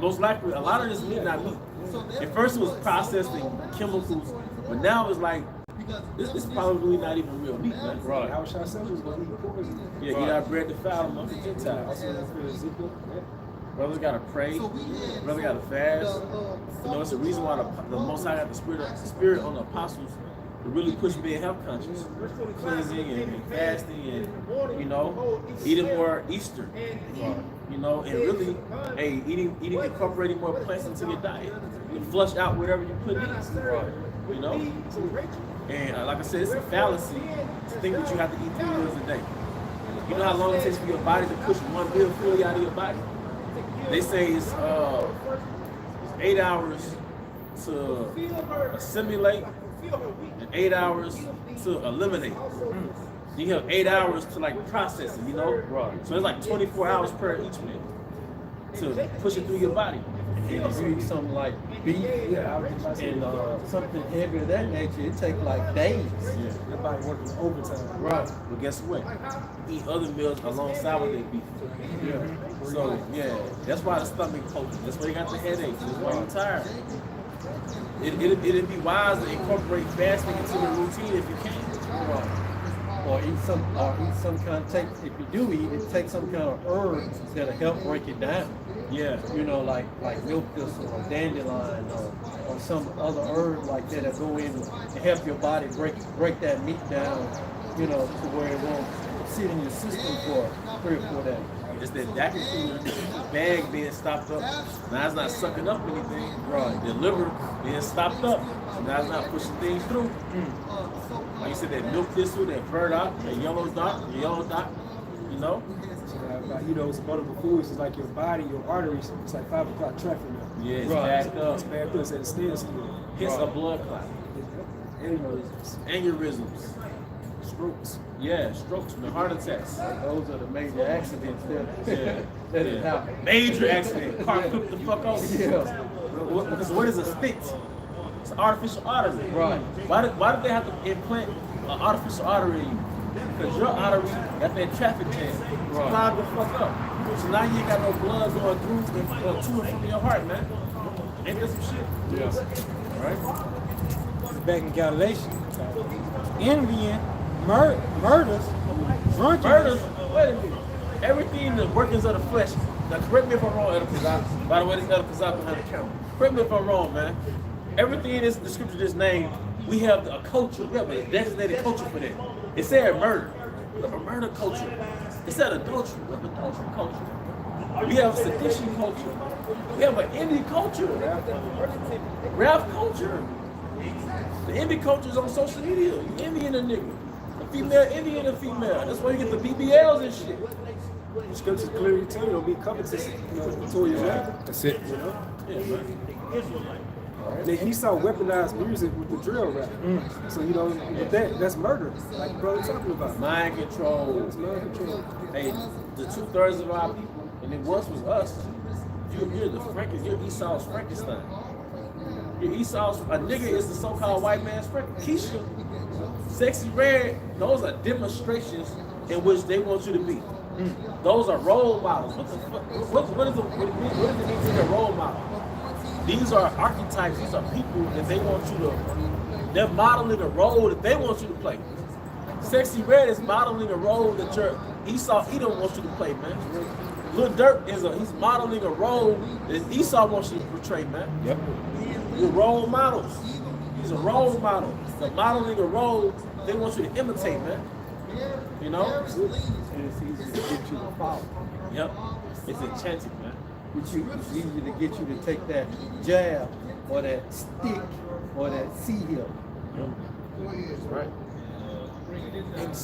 Most likely, a lot of this meat not meat. At first it was processed in chemicals, but now it's like, this is probably not even real meat, man. Right. How should I say was gonna eat poison? Yeah, get our bread to foul among the Gentiles. Brothers gotta pray. Brothers gotta fast. You know, it's the reason why the Most High got the spirit on the apostles to really push being health conscious, cleansing and fasting, and you know, eating more Easter. You know, and really, hey, eating incorporating more plants into your diet. You flush out whatever you put in. You know, and like I said, it's a fallacy to think that you have to eat 3 meals a day. You know how long it takes for your body to push one meal fully out of your body? They say it's 8 hours to assimilate and 8 hours to eliminate. You have 8 hours to like process it, you know? Right. So it's like 24 hours per each meal to push it through your body. And if you eat something like beef and something heavy of that nature, it takes like days. Yeah. Your body working overtime. Right. But guess what? You eat other meals alongside with that beef. Yeah. So yeah, that's why the stomach pokes. That's why you got the headaches. That's why you're tired. It'd be wise to incorporate fasting into the routine if you can. Right. Or eat some kind of if you do eat it, take some kind of herbs that'll help break it down. Yeah. You know, like milk thistle or dandelion or some other herb like that go in and help your body break that meat down, you know, to where it won't sit in your system for 3 or 4 days. It's that vacuum cleaner bag being stopped up. Now it's not sucking up anything. Right. The liver being stopped up. So now it's not pushing things through. Like you said, that milk thistle, that burdock, that yellow dot, you know? You know, it's abominable foods. It's like your body, your arteries. It's like 5 o'clock traffic now. Yeah, it's backed up. It's backed up. It's at a standstill. Hits a blood clot. Aneurysms. Strokes. Yeah, strokes, man, heart attacks. Those are the major accidents that has happened. Major accident. Car flipped the fuck over. Yeah. Because what is a stent? It's an artificial artery. Right. Why did they have to implant an artificial artery in you? Because your artery got that traffic jam. It's clogged the fuck up. So now you ain't got no blood going through to and from your heart, man. Ain't that some shit? Yeah. Right? Back in Galatians, envying, murders, drunkenness. Murders? Wait a minute. Everything the workings of the flesh. Now correct me if I'm wrong, Elder Kazak. By the way, this is Elder Kazak behind the camera. Correct me if I'm wrong, man. Everything in the scripture just named, we have a culture. We have a designated culture for that. It said murder. We have a murder culture. It said adultery. We have an adultery culture. We have a sedition culture. We have an Indian culture. Rap culture. The Indian culture is on social media. You Indian a nigga. A female Indian a female. That's why you get the BBLs and shit. The scriptures clearly tell you don't be covetous, you know, toward your neighbor. That's it. You know? Yeah, man. And he saw weaponized music with the drill rap. So, you know, with that's murder, like the brother talking about. Mind control. It's mind control. Hey, the 2/3 of our people, and it once was us. You're the you're Esau's Frankenstein. You're Esau's, a nigga is the so-called white man's Frankenstein. Keisha, Sexy Red, those are demonstrations in which they want you to be. Those are role models. What the fuck? What does it mean to be a role model? These are archetypes. These are people that they want you to They're modeling a role that they want you to play. Sexy Red is modeling a role that your Esau Edom wants you to play, man. Lil Durk he's modeling a role that Esau wants you to portray, man. Yep. You're role models. He's a role model. They're modeling a role they want you to imitate, man. You know? And it's easy to get you to follow. Yep. It's enchanted, man. It's easy to get you to take that jab or that stick or that sea hill. That's right. And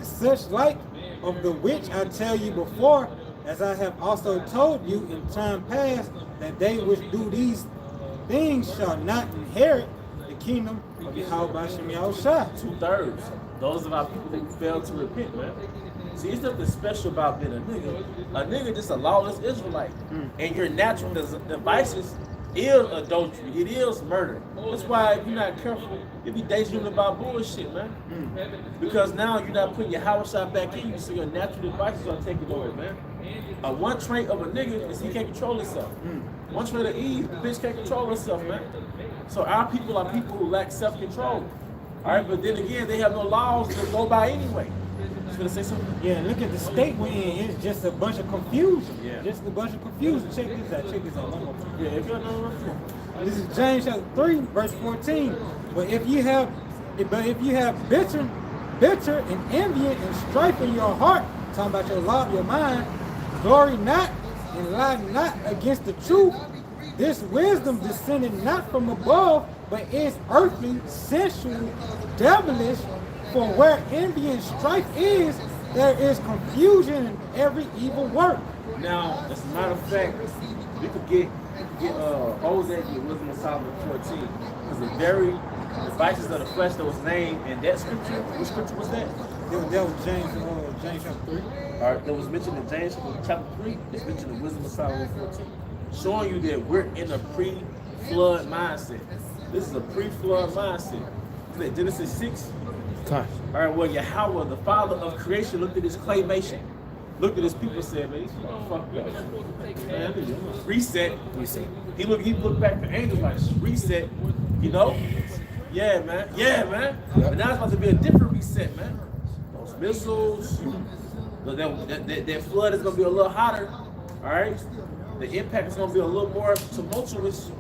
such like of the which I tell you before, as I have also told you in time past, that they which do these things shall not inherit the kingdom of Yahweh Bashem Yahushua. 2/3. Those of our people that fail to repent, man. See, it's nothing special about being a nigga. A nigga just a lawless Israelite. And your natural devices is adultery. It is murder. That's why if you're not careful, you be daydreaming about bullshit, man. Because now you're not putting your house shot back in you, so your natural devices are taking over, man. One trait of a nigga is he can't control himself. One trait of Eve, the bitch can't control herself, man. So our people are people who lack self-control. All right, but then again, they have no laws to go by anyway. You gonna say something? Yeah, look at the state we're in. It's just a bunch of confusion. Yeah. Just a bunch of confusion. Check this out. Check this out. One more. Yeah, if you're not This is James chapter 3, verse 14. But if you have bitter and envy and strife in your heart, talking about your mind, glory not and lie not against the truth. This wisdom descended not from above, but is earthly, sensual, devilish. For where envy and strife is, there is confusion in every evil work. Now, as a matter of fact, we could get Jose with Wisdom of Solomon 14. Because the very devices of the flesh that was named in that scripture, which scripture was that? That was James chapter 3. All right, that was mentioned in James chapter 3. It's mentioned in Wisdom of Solomon 14. Showing you that we're in a pre-flood mindset. This is a pre-flood mindset. Is that Genesis 6? Time. All right, well, Yahweh, the father of creation, looked at his claymation. Looked at his people and said, man, fuck up. Man, reset. He looked back to angels like, reset. You know? Yeah, man. Yeah, man. Yep. But now it's about to be a different reset, man. Those missiles, that flood is going to be a little hotter. All right? The impact is going to be a little more tumultuous.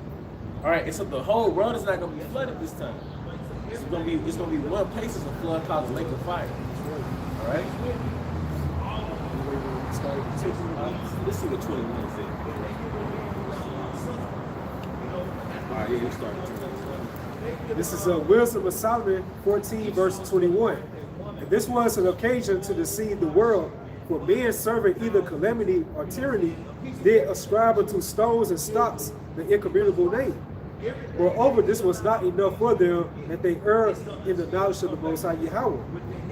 All right? And so the whole world is not going to be flooded this time. It's gonna be one place is a flood called the lake of fire. All right. Let's see what 21 is. All right, yeah, you start. This is Wisdom of Solomon 14, verse 21. And this was an occasion to deceive the world, for men serving either calamity or tyranny did ascribe unto stones and stocks the incommunicable name. Moreover, this was not enough for them that they erred in the knowledge of the Most High Yahweh.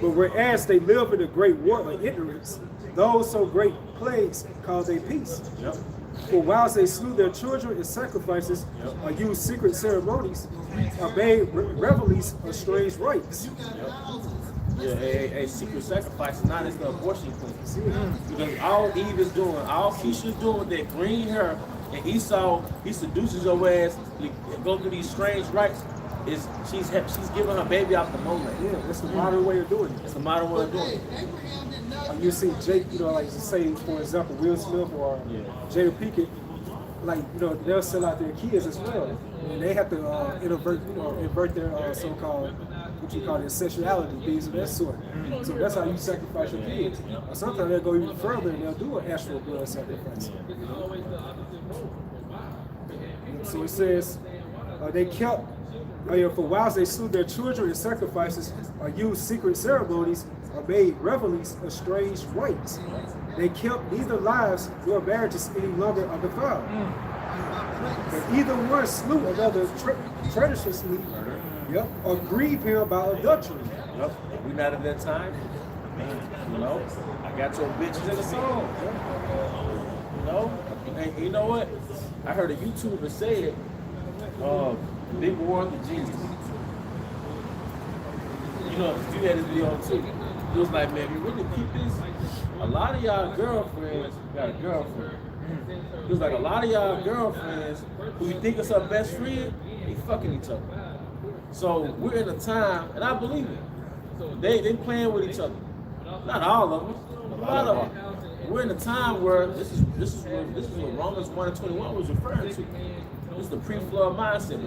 But whereas they live in a great war of ignorance, those so great plagues caused a peace. Yep. For whilst they slew their children in sacrifices, or used secret ceremonies, or made revelries of strange rites. Yeah, a secret sacrifice is not as the abortion clinic. Because all Eve is doing, all Keisha is doing with that green hair, and Esau, he seduces your ass, go through these strange rites, is she's giving her baby out the moment. Yeah, that's the modern way of doing it. It's the modern way of doing it. You see Jake, like to say, for example, Will Smith or Jada Pinkett, they'll sell out their kids as well, and they have to invert their so-called, what you call their sexuality, things of that sort. So that's how you sacrifice your kids. Or sometimes they'll go even further and they'll do an actual blood sacrifice. So it says, they kept, for whilst they slew their children in sacrifices, or used secret ceremonies, or made revelries of strange rites. They kept neither lives nor marriages any longer undefiled. And either one slew another treacherously, or grieved him by adultery. Yep. We not at that time. You know, I got your bitches in the song. You know, and you know what? I heard a YouTuber say it. Big War of the Genius. You know, you had this video too. It was like, man, you really keep this. A lot of y'all girlfriends got a girlfriend. It was like a lot of y'all girlfriends who you think is her best friend, they fucking each other. So we're in a time, and I believe it. They playing with each other. Not all of them, a lot of them. We're in a time where this is what Romans 1:21 was referring to. This is the pre-flood mindset.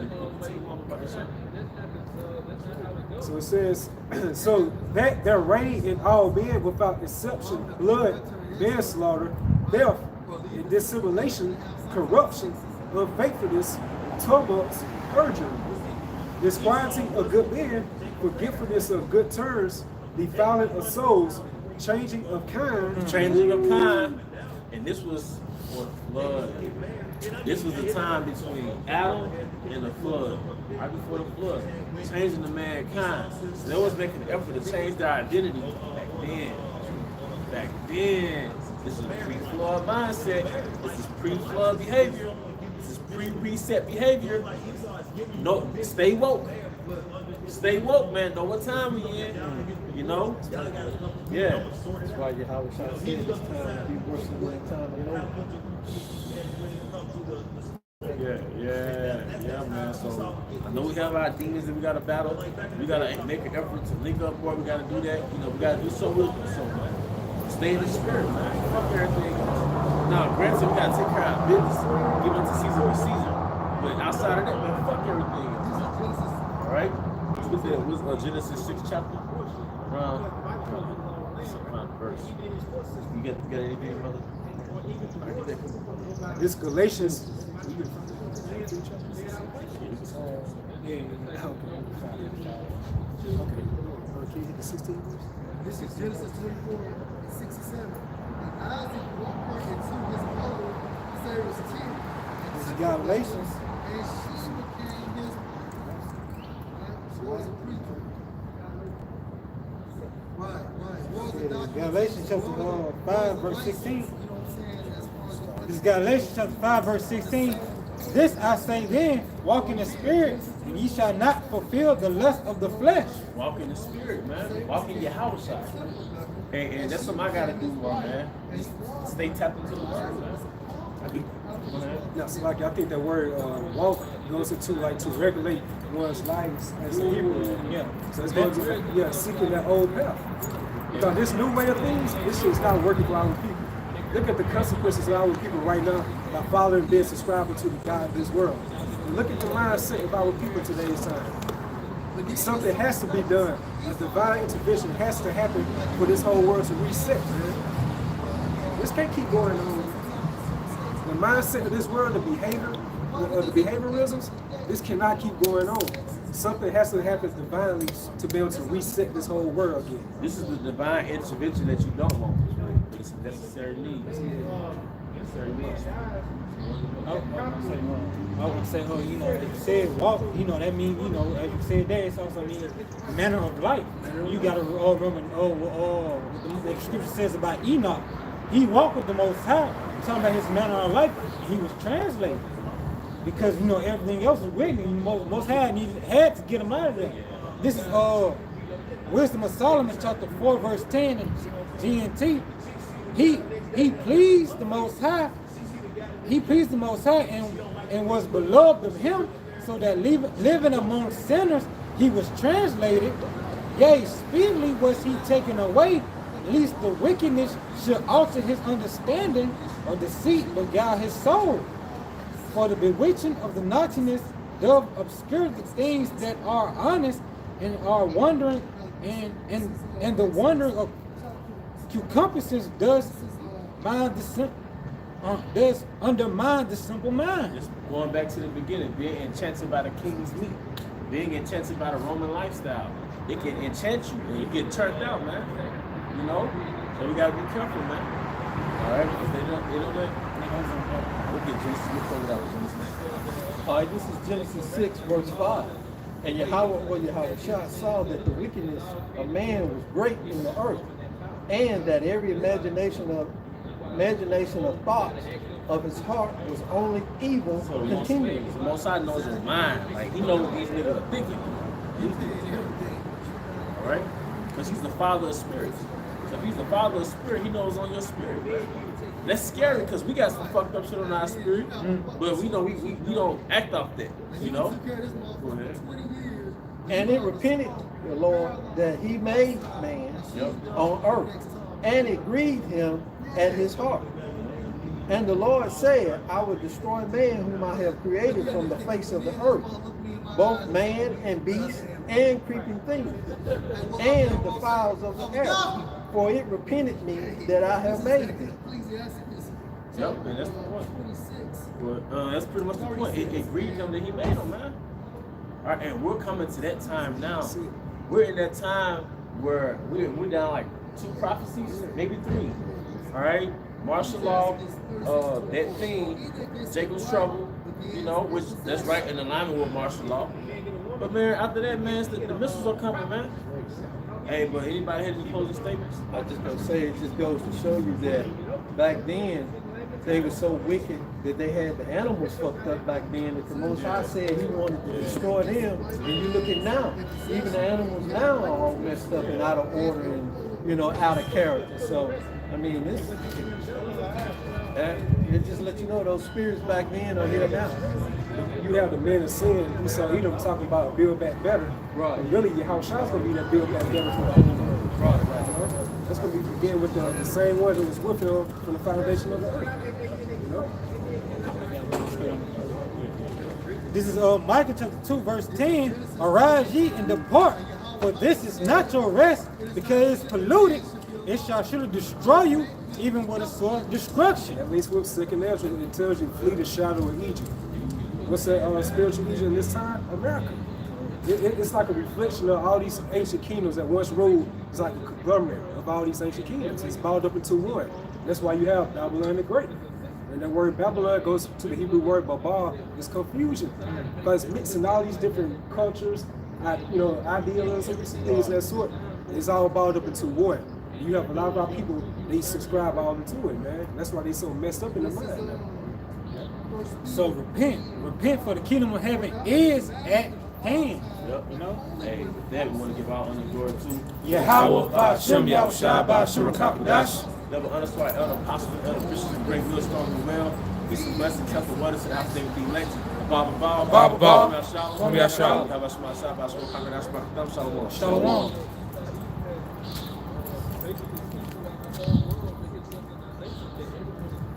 So it says, so that there reign in all men without exception, blood, manslaughter, theft, and dissimulation, corruption, unfaithfulness, tumults, perjury, disquieting of good men, forgetfulness of good terms, defiling of souls, changing of kind. And this was for the flood. This was the time between Adam and the flood, right before the flood, changing the mankind. So they was making an effort to change their identity back then. This is pre-flood mindset. This is pre-flood behavior. This is pre-reset behavior. No, stay woke. Stay woke, man. Know what time we in. You know? Yeah. That's why Yahweh said this time to be worse than that time of Noah. Yeah, man. So I know we have our demons that we gotta battle. We gotta make an effort to link up more. We gotta do that. You know, we gotta do so man. Stay in the spirit, man. Fuck everything else. Now, granted, we gotta take care of our business, give unto Caesar what Caesar. But outside of that, man, fuck everything else. All right. What's Genesis 6th chapter? Around verse. You got anything, brother? This Galatians. This is Genesis 24, 6 and 7. And Isaac walked into his mother Sarah's tent. This is Galatians. And she became his She was a preacher. Right. Galatians chapter 5, verse 16. You know what I'm saying? As far as This is Galatians chapter 5, verse 16. This I say then, walk in the spirit, and ye shall not fulfill the lust of the flesh. Walk in the spirit, man. Walk in your house. And that's what I gotta do, man. Stay tapped into the word, man. Yeah, so like I think that word walk goes into like to regulate one's lives as a Hebrew. Yeah. So it's going to seeking that old path. Because this new way of things, this shit is not working for our people. Look at the consequences of our people right now by following and subscribing to the God of this world. And look at the mindset of our people today's time. Something has to be done. A divine intervention has to happen for this whole world to reset, man. This can't keep going on. The mindset of this world, the behaviorisms, this cannot keep going on. Something has to happen divinely to be able to reset this whole world again. This is the divine intervention that you don't want. But it's a necessary need. Necessary need. I would say, you know, if you said walk, you know, that means, you know, as you said that, it also means manner of life. You got to remember what the scripture says about Enoch. He walked with the Most High, talking about his manner of life. He was translated because, you know, everything else was wicked. Most High had to get him out of there. This is Wisdom of Solomon, chapter 4, verse 10 in GNT. He pleased the Most High. He pleased the Most High and was beloved of him, so that living among sinners, he was translated. Yea, speedily was he taken away, lest the wickedness should alter his understanding, or deceit beguile his soul. For the bewitching of the naughtiness doth obscure the things that are honest, and are wondering, and the wondering of concupiscence does undermine the simple mind. Just going back to the beginning, being enchanted by the king's meat, being enchanted by the Roman lifestyle. It can enchant you and you get turned out, man. You know? So we gotta be careful, man. Alright? Because they don't let look at Genesis. Look over that with Genesis. All right, this is Genesis 6, verse 5. And Yahweh Shah saw that the wickedness of man was great in the earth, and that every imagination of thoughts of his heart was only evil continually. The Most High knows his mind. Like, he knows what these niggas are thinking. Alright? Because he's the father of spirits. So if he's the father of spirit, he knows on your spirit, man. That's scary because we got some fucked up shit on our spirit, but we know we don't act off that, you know. Go ahead. And it repented the Lord that he made man on earth, and it grieved him at his heart. And the Lord said, I will destroy man whom I have created from the face of the earth, both man and beast and creeping things, and the fowls of the air, for it repented me that I have made them. Yep, man, that's the point. But that's pretty much the point. It grieved him that he made him, man. All right, and we're coming to that time now. We're in that time where we're down like 2 prophecies, maybe 3. All right, martial law, that thing, Jacob's trouble, you know, which that's right in alignment with martial law. But man, after that, man, the missiles are coming, man. Hey, but anybody had any closing statements? I was just gonna say, it just goes to show you that back then they were so wicked that they had the animals fucked up back then. That the Most High said He wanted to destroy them. And you look at now, even the animals now are all messed up and out of order and, you know, out of character. So I mean, it just let you know those spirits back then are here now. You have the men of sin. We saw Edom talking about build back better. Right. And really, your house shot's gonna be that build back better for the whole world. Right. You know? That's gonna be begin with the same one that was with him from the foundation of the earth. You know? This is Micah chapter 2, verse 10. Arise ye and depart, for this is not your rest, because it's polluted. It shall surely destroy you, even with a sword of destruction. At least with second natural, it tells you flee the shadow of Egypt. What's that spiritual Egypt in this time? America. It's like a reflection of all these ancient kingdoms that once ruled. It's like a conglomerate of all these ancient kingdoms. It's bound up into one. That's why you have Babylon the Great. And that word Babylon goes to the Hebrew word Babal. It's confusion. Because mixing all these different cultures, idealism, things of that sort, it's all bound up into one. And you have a lot of our people, they subscribe all into it, man. That's why they so messed up in the mind, man. So repent, for the kingdom of heaven is at hand. Yep. You know? Hey, with that, we want to give our honor and glory to Yahweh, Bashem, Yahushua, Bashem, Rakapadash. Double underscore elder apostle, elder Christian, great, real strong and well. Peace and blessings, health and wonders, and everything will be legend. Baba. Shalom. Shalom.